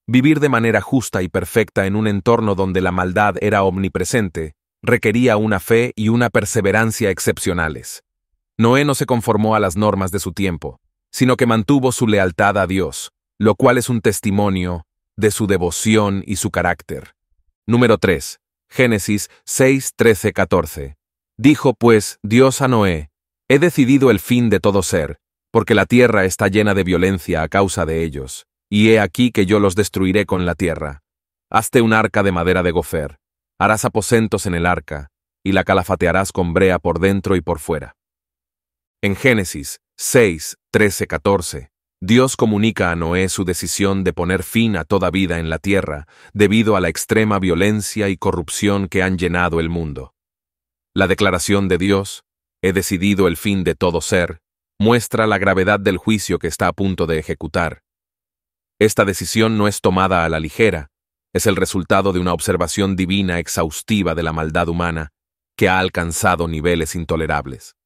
Vivir de manera justa y perfecta en un entorno donde la maldad era omnipresente requería una fe y una perseverancia excepcionales. Noé no se conformó a las normas de su tiempo, sino que mantuvo su lealtad a Dios, lo cual es un testimonio de su devoción y su carácter. Número 3. Génesis 6:13-14. Dijo pues Dios a Noé: he decidido el fin de todo ser, porque la tierra está llena de violencia a causa de ellos, y he aquí que yo los destruiré con la tierra. Hazte un arca de madera de gofer, harás aposentos en el arca, y la calafatearás con brea por dentro y por fuera. En Génesis 6, 13, 14, Dios comunica a Noé su decisión de poner fin a toda vida en la tierra debido a la extrema violencia y corrupción que han llenado el mundo. La declaración de Dios, he decidido el fin de todo ser, muestra la gravedad del juicio que está a punto de ejecutar. Esta decisión no es tomada a la ligera, es el resultado de una observación divina exhaustiva de la maldad humana que ha alcanzado niveles intolerables.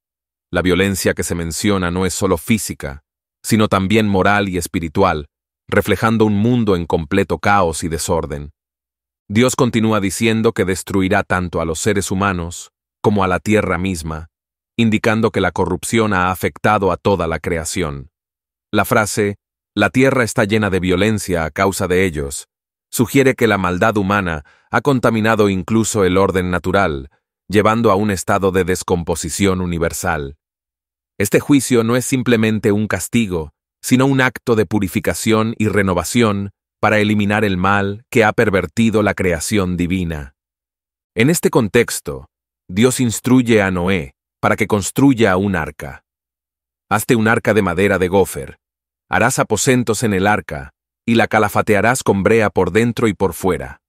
La violencia que se menciona no es solo física, sino también moral y espiritual, reflejando un mundo en completo caos y desorden. Dios continúa diciendo que destruirá tanto a los seres humanos como a la tierra misma, indicando que la corrupción ha afectado a toda la creación. La frase, la tierra está llena de violencia a causa de ellos, sugiere que la maldad humana ha contaminado incluso el orden natural, llevando a un estado de descomposición universal. Este juicio no es simplemente un castigo, sino un acto de purificación y renovación para eliminar el mal que ha pervertido la creación divina. En este contexto, Dios instruye a Noé para que construya un arca. Hazte un arca de madera de gofer, harás aposentos en el arca, y la calafatearás con brea por dentro y por fuera.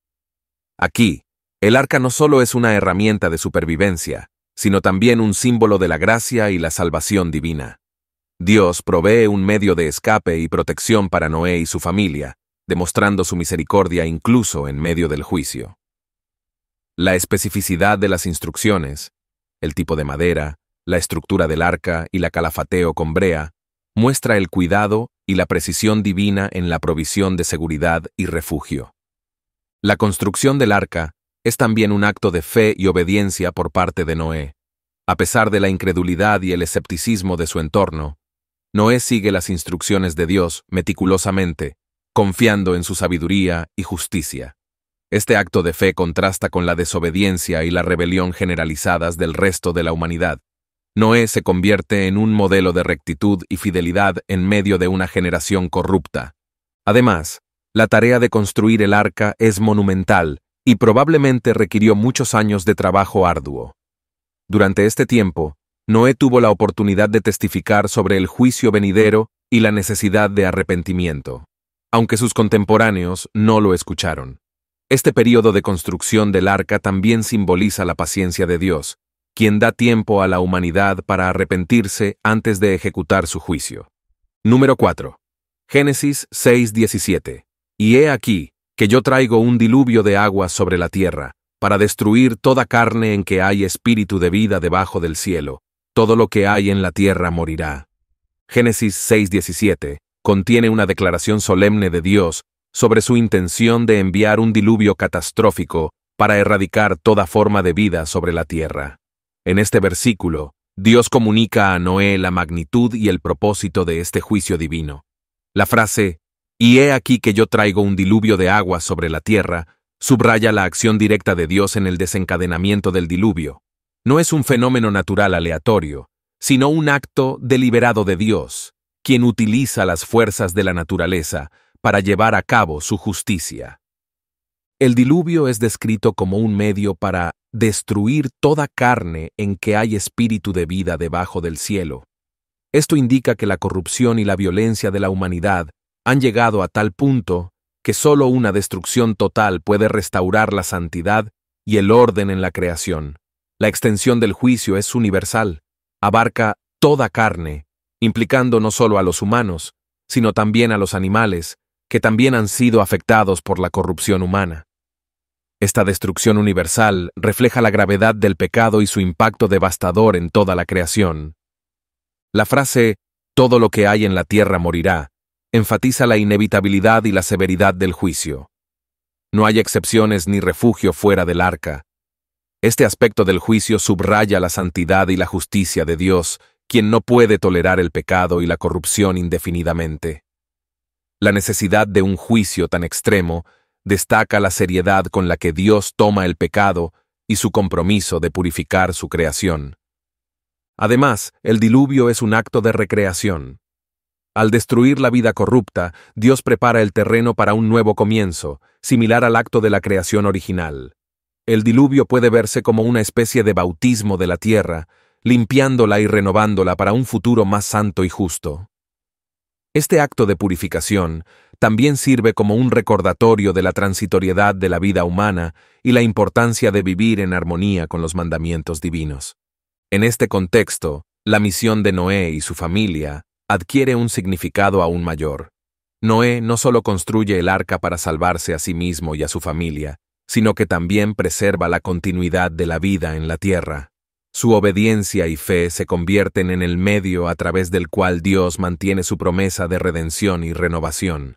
Aquí, el arca no solo es una herramienta de supervivencia, sino también un símbolo de la gracia y la salvación divina. Dios provee un medio de escape y protección para Noé y su familia, demostrando su misericordia incluso en medio del juicio. La especificidad de las instrucciones, el tipo de madera, la estructura del arca y la calafateo con brea, muestra el cuidado y la precisión divina en la provisión de seguridad y refugio. La construcción del arca es también un acto de fe y obediencia por parte de Noé. A pesar de la incredulidad y el escepticismo de su entorno, Noé sigue las instrucciones de Dios meticulosamente, confiando en su sabiduría y justicia. Este acto de fe contrasta con la desobediencia y la rebelión generalizadas del resto de la humanidad. Noé se convierte en un modelo de rectitud y fidelidad en medio de una generación corrupta. Además, la tarea de construir el arca es monumental y probablemente requirió muchos años de trabajo arduo. Durante este tiempo, Noé tuvo la oportunidad de testificar sobre el juicio venidero y la necesidad de arrepentimiento, aunque sus contemporáneos no lo escucharon. Este período de construcción del arca también simboliza la paciencia de Dios, quien da tiempo a la humanidad para arrepentirse antes de ejecutar su juicio. Número 4. Génesis 6:17. Y he aquí, que yo traigo un diluvio de aguas sobre la tierra, para destruir toda carne en que hay espíritu de vida debajo del cielo. Todo lo que hay en la tierra morirá. Génesis 6:17 contiene una declaración solemne de Dios sobre su intención de enviar un diluvio catastrófico para erradicar toda forma de vida sobre la tierra. En este versículo, Dios comunica a Noé la magnitud y el propósito de este juicio divino. La frase, y he aquí que yo traigo un diluvio de agua sobre la tierra, subraya la acción directa de Dios en el desencadenamiento del diluvio. No es un fenómeno natural aleatorio, sino un acto deliberado de Dios, quien utiliza las fuerzas de la naturaleza para llevar a cabo su justicia. El diluvio es descrito como un medio para destruir toda carne en que hay espíritu de vida debajo del cielo. Esto indica que la corrupción y la violencia de la humanidad han llegado a tal punto que solo una destrucción total puede restaurar la santidad y el orden en la creación. La extensión del juicio es universal, abarca toda carne, implicando no solo a los humanos, sino también a los animales, que también han sido afectados por la corrupción humana. Esta destrucción universal refleja la gravedad del pecado y su impacto devastador en toda la creación. La frase, todo lo que hay en la tierra morirá, enfatiza la inevitabilidad y la severidad del juicio. No hay excepciones ni refugio fuera del arca. Este aspecto del juicio subraya la santidad y la justicia de Dios, quien no puede tolerar el pecado y la corrupción indefinidamente. La necesidad de un juicio tan extremo destaca la seriedad con la que Dios toma el pecado y su compromiso de purificar su creación. Además, el diluvio es un acto de recreación. Al destruir la vida corrupta, Dios prepara el terreno para un nuevo comienzo, similar al acto de la creación original. El diluvio puede verse como una especie de bautismo de la tierra, limpiándola y renovándola para un futuro más santo y justo. Este acto de purificación también sirve como un recordatorio de la transitoriedad de la vida humana y la importancia de vivir en armonía con los mandamientos divinos. En este contexto, la misión de Noé y su familia adquiere un significado aún mayor. Noé no solo construye el arca para salvarse a sí mismo y a su familia, sino que también preserva la continuidad de la vida en la tierra. Su obediencia y fe se convierten en el medio a través del cual Dios mantiene su promesa de redención y renovación.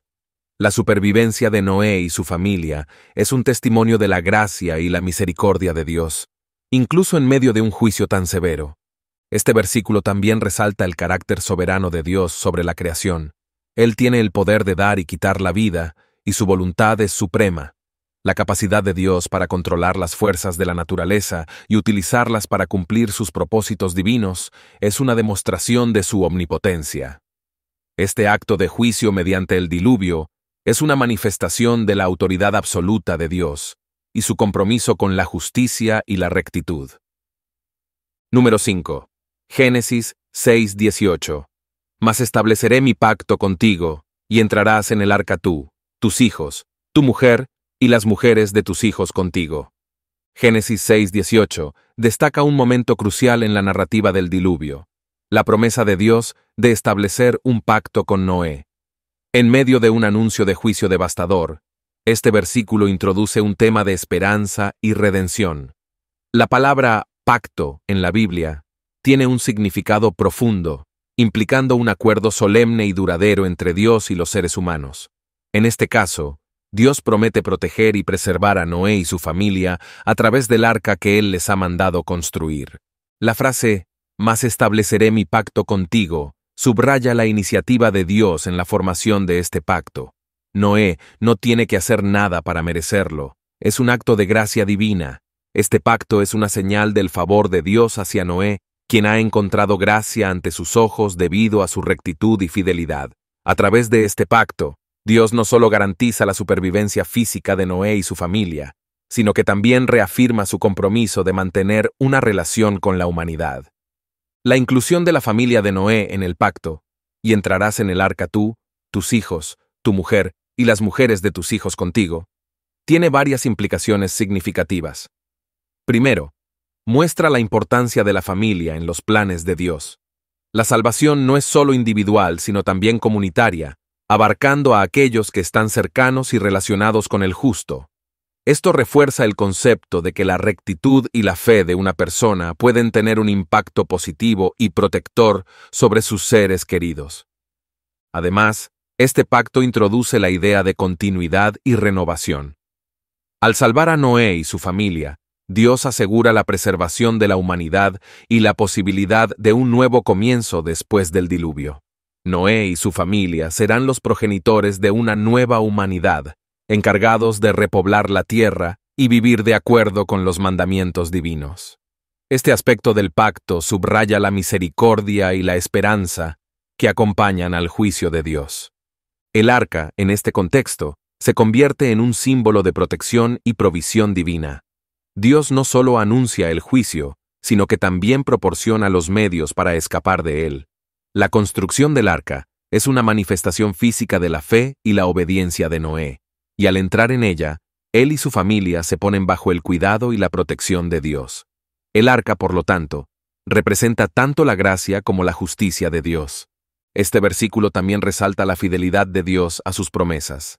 La supervivencia de Noé y su familia es un testimonio de la gracia y la misericordia de Dios, incluso en medio de un juicio tan severo. Este versículo también resalta el carácter soberano de Dios sobre la creación. Él tiene el poder de dar y quitar la vida, y su voluntad es suprema. La capacidad de Dios para controlar las fuerzas de la naturaleza y utilizarlas para cumplir sus propósitos divinos es una demostración de su omnipotencia. Este acto de juicio mediante el diluvio es una manifestación de la autoridad absoluta de Dios y su compromiso con la justicia y la rectitud. Número 5. Génesis 6:18. Mas estableceré mi pacto contigo, y entrarás en el arca tú, tus hijos, tu mujer, y las mujeres de tus hijos contigo. Génesis 6:18 destaca un momento crucial en la narrativa del diluvio, la promesa de Dios de establecer un pacto con Noé. En medio de un anuncio de juicio devastador, este versículo introduce un tema de esperanza y redención. La palabra pacto en la Biblia tiene un significado profundo, implicando un acuerdo solemne y duradero entre Dios y los seres humanos. En este caso, Dios promete proteger y preservar a Noé y su familia a través del arca que Él les ha mandado construir. La frase, «Mas estableceré mi pacto contigo», subraya la iniciativa de Dios en la formación de este pacto. Noé no tiene que hacer nada para merecerlo, es un acto de gracia divina. Este pacto es una señal del favor de Dios hacia Noé, quien ha encontrado gracia ante sus ojos debido a su rectitud y fidelidad. A través de este pacto, Dios no solo garantiza la supervivencia física de Noé y su familia, sino que también reafirma su compromiso de mantener una relación con la humanidad. La inclusión de la familia de Noé en el pacto, y entrarás en el arca tú, tus hijos, tu mujer y las mujeres de tus hijos contigo, tiene varias implicaciones significativas. Primero, muestra la importancia de la familia en los planes de Dios. La salvación no es solo individual, sino también comunitaria, abarcando a aquellos que están cercanos y relacionados con el justo. Esto refuerza el concepto de que la rectitud y la fe de una persona pueden tener un impacto positivo y protector sobre sus seres queridos. Además, este pacto introduce la idea de continuidad y renovación. Al salvar a Noé y su familia, Dios asegura la preservación de la humanidad y la posibilidad de un nuevo comienzo después del diluvio. Noé y su familia serán los progenitores de una nueva humanidad, encargados de repoblar la tierra y vivir de acuerdo con los mandamientos divinos. Este aspecto del pacto subraya la misericordia y la esperanza que acompañan al juicio de Dios. El arca, en este contexto, se convierte en un símbolo de protección y provisión divina. Dios no solo anuncia el juicio, sino que también proporciona los medios para escapar de él. La construcción del arca es una manifestación física de la fe y la obediencia de Noé, y al entrar en ella, él y su familia se ponen bajo el cuidado y la protección de Dios. El arca, por lo tanto, representa tanto la gracia como la justicia de Dios. Este versículo también resalta la fidelidad de Dios a sus promesas.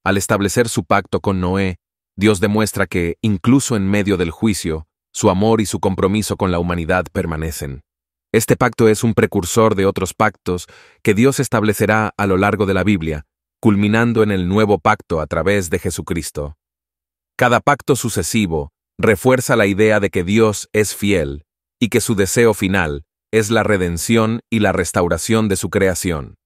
Al establecer su pacto con Noé, Dios demuestra que, incluso en medio del juicio, su amor y su compromiso con la humanidad permanecen. Este pacto es un precursor de otros pactos que Dios establecerá a lo largo de la Biblia, culminando en el nuevo pacto a través de Jesucristo. Cada pacto sucesivo refuerza la idea de que Dios es fiel y que su deseo final es la redención y la restauración de su creación.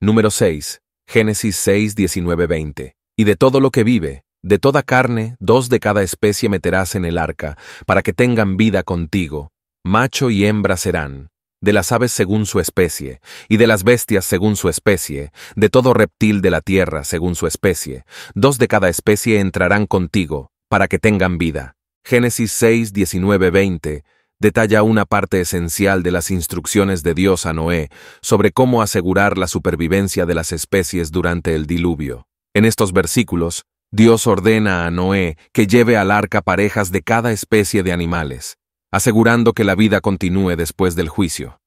Número 6. Génesis 6, 19-20. Y de todo lo que vive, de toda carne, 2 de cada especie meterás en el arca, para que tengan vida contigo. Macho y hembra serán. de las aves según su especie, y de las bestias según su especie, de todo reptil de la tierra según su especie. 2 de cada especie entrarán contigo, para que tengan vida. Génesis 6, 19, 20 detalla una parte esencial de las instrucciones de Dios a Noé sobre cómo asegurar la supervivencia de las especies durante el diluvio. En estos versículos, Dios ordena a Noé que lleve al arca parejas de cada especie de animales, asegurando que la vida continúe después del juicio.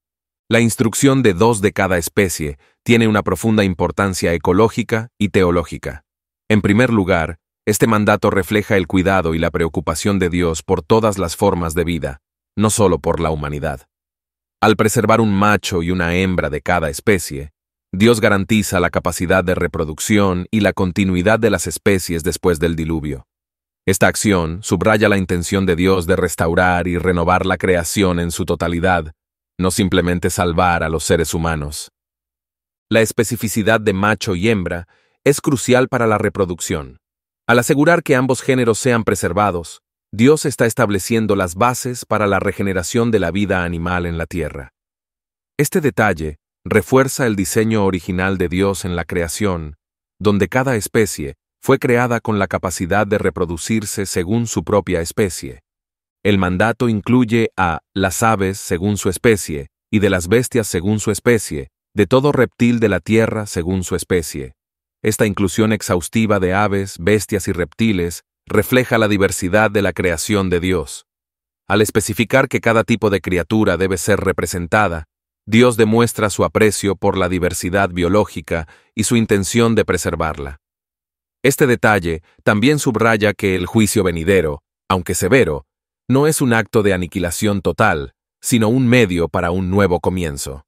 La instrucción de 2 de cada especie tiene una profunda importancia ecológica y teológica. En primer lugar, este mandato refleja el cuidado y la preocupación de Dios por todas las formas de vida, no solo por la humanidad. Al preservar un macho y una hembra de cada especie, Dios garantiza la capacidad de reproducción y la continuidad de las especies después del diluvio. Esta acción subraya la intención de Dios de restaurar y renovar la creación en su totalidad, no simplemente salvar a los seres humanos. La especificidad de macho y hembra es crucial para la reproducción. Al asegurar que ambos géneros sean preservados, Dios está estableciendo las bases para la regeneración de la vida animal en la tierra. Este detalle refuerza el diseño original de Dios en la creación, donde cada especie fue creada con la capacidad de reproducirse según su propia especie. El mandato incluye a las aves según su especie, y de las bestias según su especie, de todo reptil de la tierra según su especie. Esta inclusión exhaustiva de aves, bestias y reptiles refleja la diversidad de la creación de Dios. Al especificar que cada tipo de criatura debe ser representada, Dios demuestra su aprecio por la diversidad biológica y su intención de preservarla. Este detalle también subraya que el juicio venidero, aunque severo, no es un acto de aniquilación total, sino un medio para un nuevo comienzo.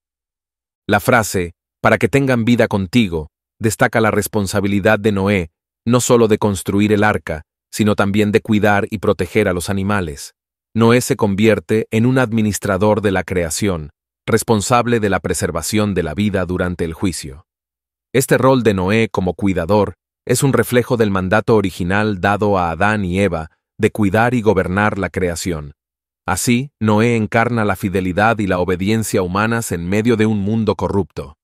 La frase, para que tengan vida contigo, destaca la responsabilidad de Noé, no solo de construir el arca, sino también de cuidar y proteger a los animales. Noé se convierte en un administrador de la creación, responsable de la preservación de la vida durante el juicio. Este rol de Noé como cuidador es un reflejo del mandato original dado a Adán y Eva de cuidar y gobernar la creación. Así, Noé encarna la fidelidad y la obediencia humanas en medio de un mundo corrupto.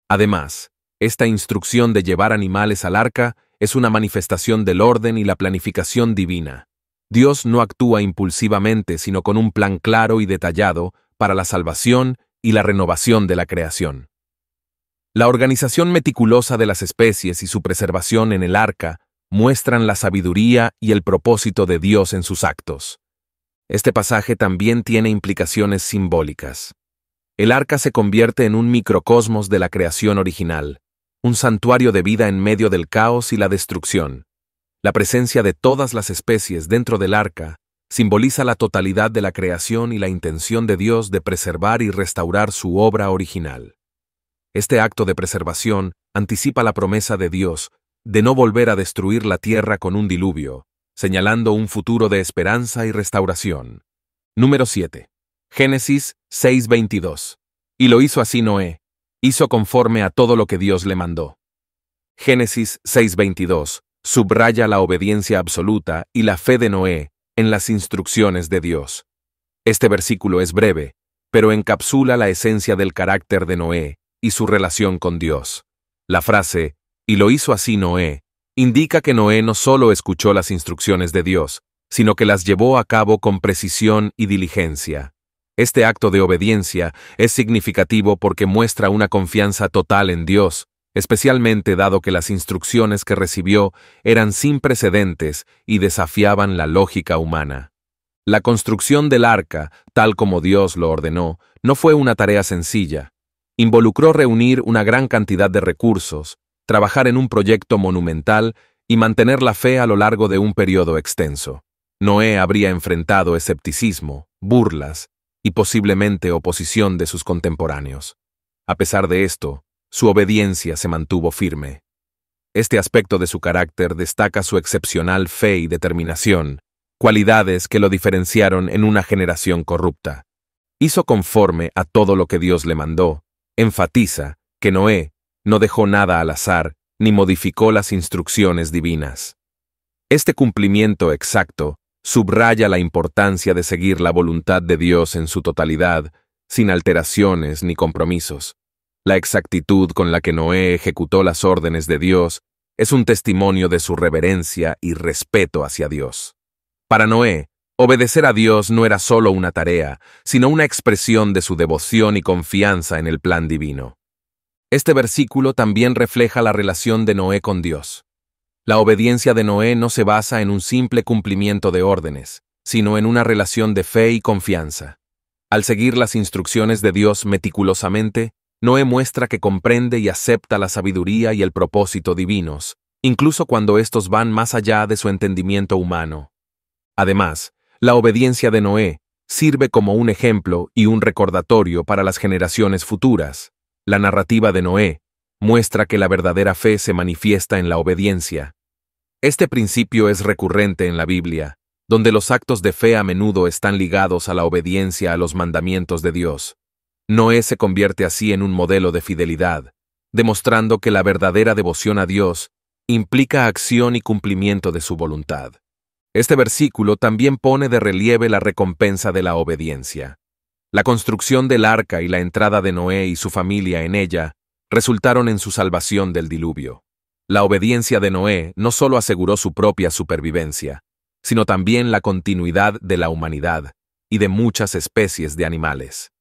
Además, esta instrucción de llevar animales al arca es una manifestación del orden y la planificación divina. Dios no actúa impulsivamente, sino con un plan claro y detallado para la salvación y la renovación de la creación. La organización meticulosa de las especies y su preservación en el arca muestran la sabiduría y el propósito de Dios en sus actos. Este pasaje también tiene implicaciones simbólicas. El arca se convierte en un microcosmos de la creación original, un santuario de vida en medio del caos y la destrucción. La presencia de todas las especies dentro del arca simboliza la totalidad de la creación y la intención de Dios de preservar y restaurar su obra original. Este acto de preservación anticipa la promesa de Dios de no volver a destruir la tierra con un diluvio, señalando un futuro de esperanza y restauración. Número 7. Génesis 6:22. Y lo hizo así Noé. Hizo conforme a todo lo que Dios le mandó. Génesis 6:22 subraya la obediencia absoluta y la fe de Noé en las instrucciones de Dios. Este versículo es breve, pero encapsula la esencia del carácter de Noé y su relación con Dios. La frase, y lo hizo así Noé, indica que Noé no solo escuchó las instrucciones de Dios, sino que las llevó a cabo con precisión y diligencia. Este acto de obediencia es significativo porque muestra una confianza total en Dios, especialmente dado que las instrucciones que recibió eran sin precedentes y desafiaban la lógica humana. La construcción del arca, tal como Dios lo ordenó, no fue una tarea sencilla. Involucró reunir una gran cantidad de recursos, trabajar en un proyecto monumental y mantener la fe a lo largo de un periodo extenso. Noé habría enfrentado escepticismo, burlas y posiblemente oposición de sus contemporáneos. A pesar de esto, su obediencia se mantuvo firme. Este aspecto de su carácter destaca su excepcional fe y determinación, cualidades que lo diferenciaron en una generación corrupta. Hizo conforme a todo lo que Dios le mandó. Enfatiza que Noé no dejó nada al azar ni modificó las instrucciones divinas. Este cumplimiento exacto subraya la importancia de seguir la voluntad de Dios en su totalidad, sin alteraciones ni compromisos. La exactitud con la que Noé ejecutó las órdenes de Dios es un testimonio de su reverencia y respeto hacia Dios. Para Noé, obedecer a Dios no era solo una tarea, sino una expresión de su devoción y confianza en el plan divino. Este versículo también refleja la relación de Noé con Dios. La obediencia de Noé no se basa en un simple cumplimiento de órdenes, sino en una relación de fe y confianza. Al seguir las instrucciones de Dios meticulosamente, Noé muestra que comprende y acepta la sabiduría y el propósito divinos, incluso cuando estos van más allá de su entendimiento humano. Además, la obediencia de Noé sirve como un ejemplo y un recordatorio para las generaciones futuras. La narrativa de Noé muestra que la verdadera fe se manifiesta en la obediencia. Este principio es recurrente en la Biblia, donde los actos de fe a menudo están ligados a la obediencia a los mandamientos de Dios. Noé se convierte así en un modelo de fidelidad, demostrando que la verdadera devoción a Dios implica acción y cumplimiento de su voluntad. Este versículo también pone de relieve la recompensa de la obediencia. La construcción del arca y la entrada de Noé y su familia en ella resultaron en su salvación del diluvio. La obediencia de Noé no solo aseguró su propia supervivencia, sino también la continuidad de la humanidad y de muchas especies de animales.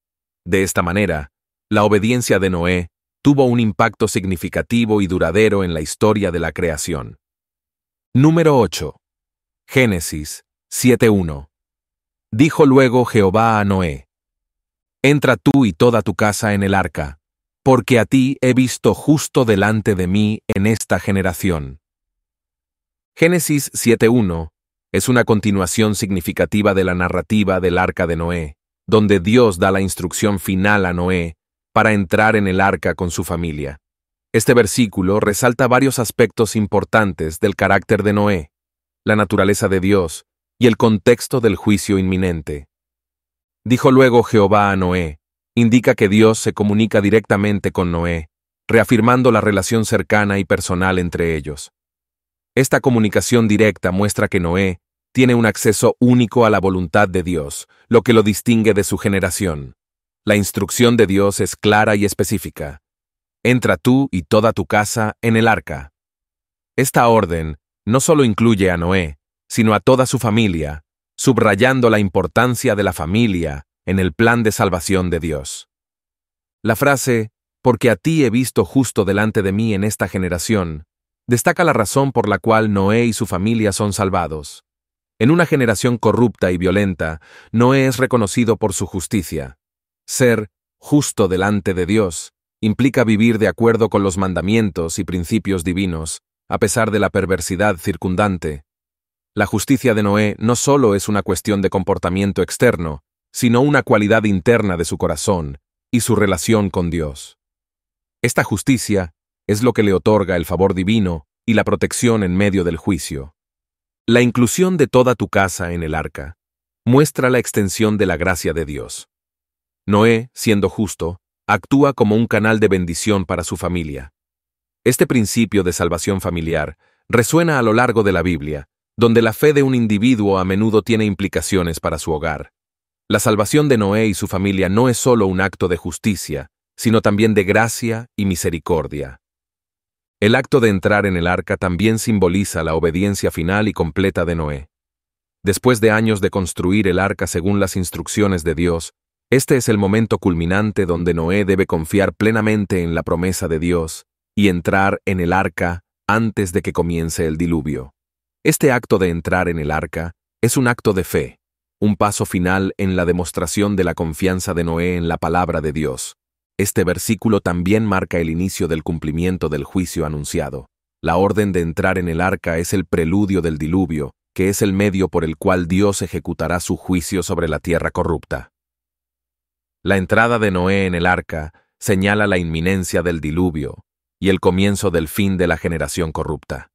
De esta manera, la obediencia de Noé tuvo un impacto significativo y duradero en la historia de la creación. Número 8. Génesis 7:1. Dijo luego Jehová a Noé: Entra tú y toda tu casa en el arca, porque a ti he visto justo delante de mí en esta generación. Génesis 7:1 es una continuación significativa de la narrativa del arca de Noé, donde Dios da la instrucción final a Noé para entrar en el arca con su familia. Este versículo resalta varios aspectos importantes del carácter de Noé, la naturaleza de Dios y el contexto del juicio inminente. Dijo luego Jehová a Noé, indica que Dios se comunica directamente con Noé, reafirmando la relación cercana y personal entre ellos. Esta comunicación directa muestra que Noé tiene un acceso único a la voluntad de Dios, lo que lo distingue de su generación. La instrucción de Dios es clara y específica. Entra tú y toda tu casa en el arca. Esta orden no solo incluye a Noé, sino a toda su familia, subrayando la importancia de la familia en el plan de salvación de Dios. La frase, porque a ti he visto justo delante de mí en esta generación, destaca la razón por la cual Noé y su familia son salvados. En una generación corrupta y violenta, Noé es reconocido por su justicia. Ser justo delante de Dios implica vivir de acuerdo con los mandamientos y principios divinos, a pesar de la perversidad circundante. La justicia de Noé no solo es una cuestión de comportamiento externo, sino una cualidad interna de su corazón y su relación con Dios. Esta justicia es lo que le otorga el favor divino y la protección en medio del juicio. La inclusión de toda tu casa en el arca muestra la extensión de la gracia de Dios. Noé, siendo justo, actúa como un canal de bendición para su familia. Este principio de salvación familiar resuena a lo largo de la Biblia, donde la fe de un individuo a menudo tiene implicaciones para su hogar. La salvación de Noé y su familia no es solo un acto de justicia, sino también de gracia y misericordia. El acto de entrar en el arca también simboliza la obediencia final y completa de Noé. Después de años de construir el arca según las instrucciones de Dios, este es el momento culminante donde Noé debe confiar plenamente en la promesa de Dios y entrar en el arca antes de que comience el diluvio. Este acto de entrar en el arca es un acto de fe, un paso final en la demostración de la confianza de Noé en la palabra de Dios. Este versículo también marca el inicio del cumplimiento del juicio anunciado. La orden de entrar en el arca es el preludio del diluvio, que es el medio por el cual Dios ejecutará su juicio sobre la tierra corrupta. La entrada de Noé en el arca señala la inminencia del diluvio y el comienzo del fin de la generación corrupta.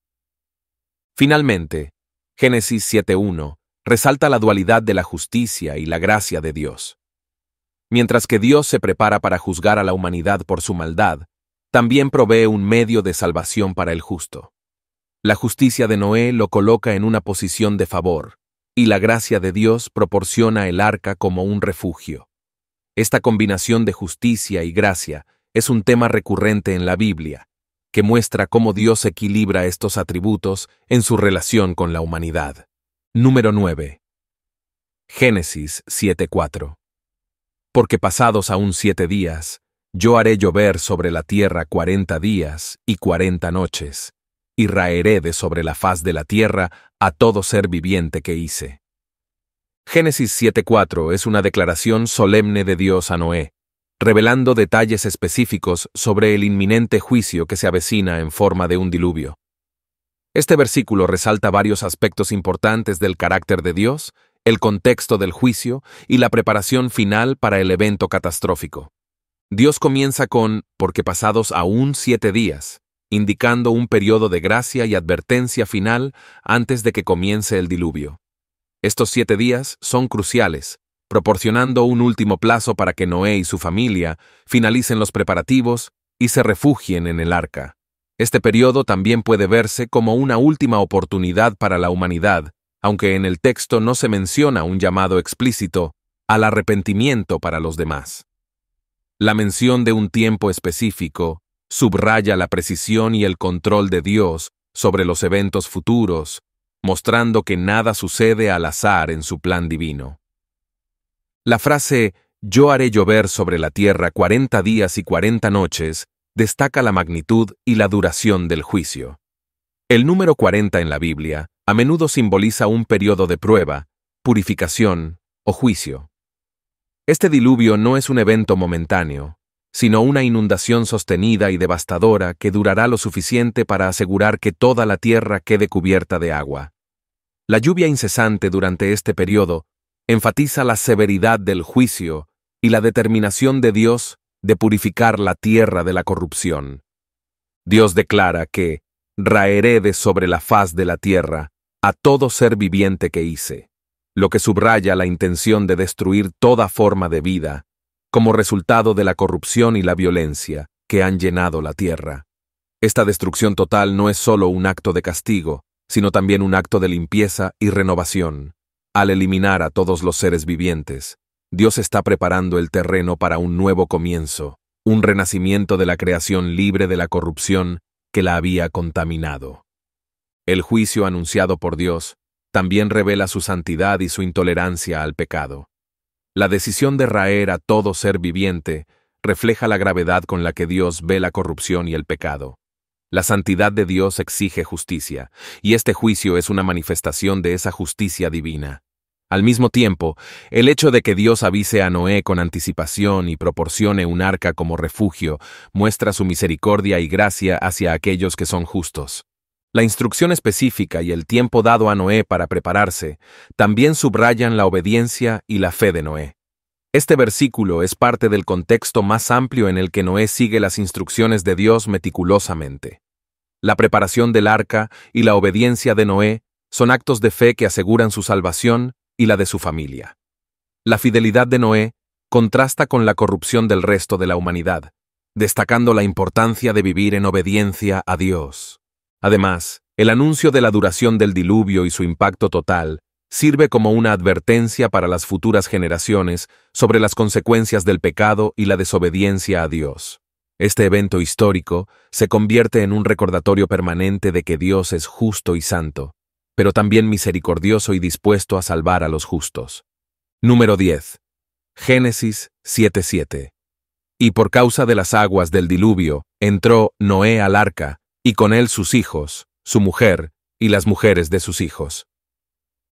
Finalmente, Génesis 7:1 resalta la dualidad de la justicia y la gracia de Dios. Mientras que Dios se prepara para juzgar a la humanidad por su maldad, también provee un medio de salvación para el justo. La justicia de Noé lo coloca en una posición de favor, y la gracia de Dios proporciona el arca como un refugio. Esta combinación de justicia y gracia es un tema recurrente en la Biblia, que muestra cómo Dios equilibra estos atributos en su relación con la humanidad. Número 9. Génesis 7:4. Porque pasados aún 7 días, yo haré llover sobre la tierra 40 días y 40 noches, y raeré de sobre la faz de la tierra a todo ser viviente que hice. Génesis 7:4 es una declaración solemne de Dios a Noé, revelando detalles específicos sobre el inminente juicio que se avecina en forma de un diluvio. Este versículo resalta varios aspectos importantes del carácter de Dios, el contexto del juicio y la preparación final para el evento catastrófico. Dios comienza con «porque pasados aún 7 días», indicando un periodo de gracia y advertencia final antes de que comience el diluvio. Estos 7 días son cruciales, proporcionando un último plazo para que Noé y su familia finalicen los preparativos y se refugien en el arca. Este periodo también puede verse como una última oportunidad para la humanidad, aunque en el texto no se menciona un llamado explícito al arrepentimiento para los demás. La mención de un tiempo específico subraya la precisión y el control de Dios sobre los eventos futuros, mostrando que nada sucede al azar en su plan divino. La frase «yo haré llover sobre la tierra 40 días y 40 noches» destaca la magnitud y la duración del juicio. El número 40 en la Biblia a menudo simboliza un periodo de prueba, purificación o juicio. Este diluvio no es un evento momentáneo, sino una inundación sostenida y devastadora que durará lo suficiente para asegurar que toda la tierra quede cubierta de agua. La lluvia incesante durante este periodo enfatiza la severidad del juicio y la determinación de Dios de purificar la tierra de la corrupción. Dios declara que «raeré de sobre la faz de la tierra a todo ser viviente que hice», lo que subraya la intención de destruir toda forma de vida, como resultado de la corrupción y la violencia que han llenado la tierra. Esta destrucción total no es solo un acto de castigo, sino también un acto de limpieza y renovación. Al eliminar a todos los seres vivientes, Dios está preparando el terreno para un nuevo comienzo, un renacimiento de la creación libre de la corrupción que la había contaminado. El juicio anunciado por Dios también revela su santidad y su intolerancia al pecado. La decisión de raer a todo ser viviente refleja la gravedad con la que Dios ve la corrupción y el pecado. La santidad de Dios exige justicia, y este juicio es una manifestación de esa justicia divina. Al mismo tiempo, el hecho de que Dios avise a Noé con anticipación y proporcione un arca como refugio muestra su misericordia y gracia hacia aquellos que son justos. La instrucción específica y el tiempo dado a Noé para prepararse también subrayan la obediencia y la fe de Noé. Este versículo es parte del contexto más amplio en el que Noé sigue las instrucciones de Dios meticulosamente. La preparación del arca y la obediencia de Noé son actos de fe que aseguran su salvación y la de su familia. La fidelidad de Noé contrasta con la corrupción del resto de la humanidad, destacando la importancia de vivir en obediencia a Dios. Además, el anuncio de la duración del diluvio y su impacto total sirve como una advertencia para las futuras generaciones sobre las consecuencias del pecado y la desobediencia a Dios. Este evento histórico se convierte en un recordatorio permanente de que Dios es justo y santo, pero también misericordioso y dispuesto a salvar a los justos. Número 10. Génesis 7:7. Y por causa de las aguas del diluvio, entró Noé al arca, y con él sus hijos, su mujer y las mujeres de sus hijos.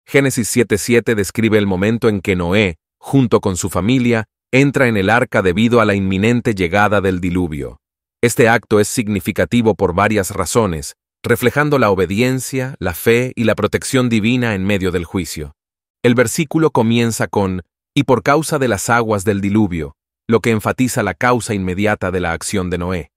Génesis 7:7 describe el momento en que Noé, junto con su familia, entra en el arca debido a la inminente llegada del diluvio. Este acto es significativo por varias razones, reflejando la obediencia, la fe y la protección divina en medio del juicio. El versículo comienza con «y por causa de las aguas del diluvio», lo que enfatiza la causa inmediata de la acción de Noé.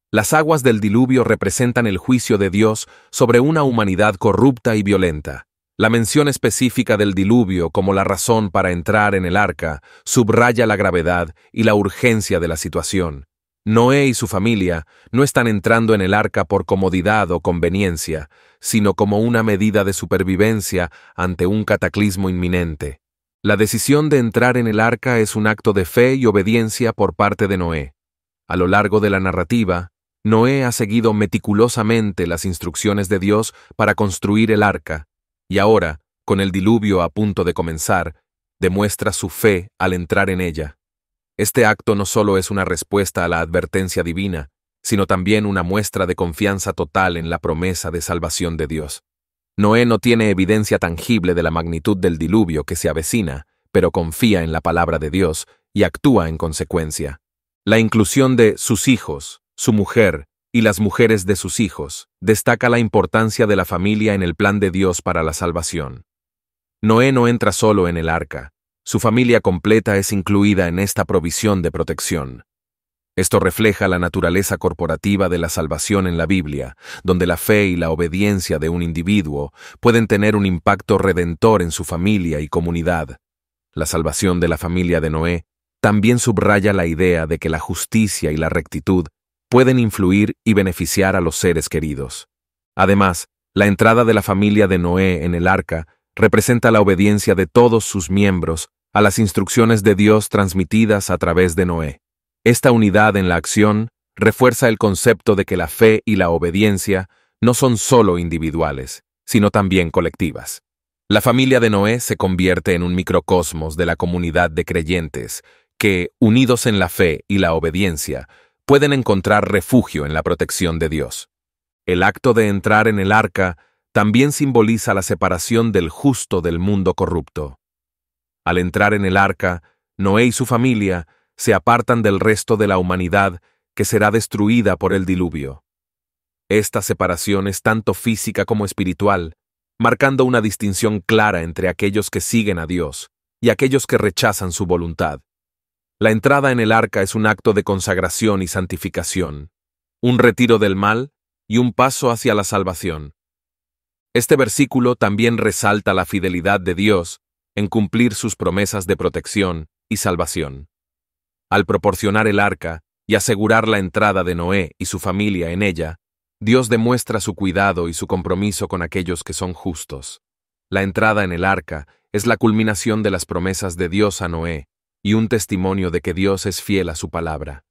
Las aguas del diluvio representan el juicio de Dios sobre una humanidad corrupta y violenta. La mención específica del diluvio como la razón para entrar en el arca subraya la gravedad y la urgencia de la situación. Noé y su familia no están entrando en el arca por comodidad o conveniencia, sino como una medida de supervivencia ante un cataclismo inminente. La decisión de entrar en el arca es un acto de fe y obediencia por parte de Noé. A lo largo de la narrativa, Noé ha seguido meticulosamente las instrucciones de Dios para construir el arca, y ahora, con el diluvio a punto de comenzar, demuestra su fe al entrar en ella. Este acto no solo es una respuesta a la advertencia divina, sino también una muestra de confianza total en la promesa de salvación de Dios. Noé no tiene evidencia tangible de la magnitud del diluvio que se avecina, pero confía en la palabra de Dios y actúa en consecuencia. La inclusión de sus hijos, su mujer y las mujeres de sus hijos destaca la importancia de la familia en el plan de Dios para la salvación. Noé no entra solo en el arca, su familia completa es incluida en esta provisión de protección. Esto refleja la naturaleza corporativa de la salvación en la Biblia, donde la fe y la obediencia de un individuo pueden tener un impacto redentor en su familia y comunidad. La salvación de la familia de Noé también subraya la idea de que la justicia y la rectitud pueden influir y beneficiar a los seres queridos. Además, la entrada de la familia de Noé en el arca representa la obediencia de todos sus miembros a las instrucciones de Dios transmitidas a través de Noé. Esta unidad en la acción refuerza el concepto de que la fe y la obediencia no son solo individuales, sino también colectivas. La familia de Noé se convierte en un microcosmos de la comunidad de creyentes que, unidos en la fe y la obediencia, pueden encontrar refugio en la protección de Dios. El acto de entrar en el arca también simboliza la separación del justo del mundo corrupto. Al entrar en el arca, Noé y su familia se apartan del resto de la humanidad que será destruida por el diluvio. Esta separación es tanto física como espiritual, marcando una distinción clara entre aquellos que siguen a Dios y aquellos que rechazan su voluntad. La entrada en el arca es un acto de consagración y santificación, un retiro del mal y un paso hacia la salvación. Este versículo también resalta la fidelidad de Dios en cumplir sus promesas de protección y salvación. Al proporcionar el arca y asegurar la entrada de Noé y su familia en ella, Dios demuestra su cuidado y su compromiso con aquellos que son justos. La entrada en el arca es la culminación de las promesas de Dios a Noé y un testimonio de que Dios es fiel a su palabra.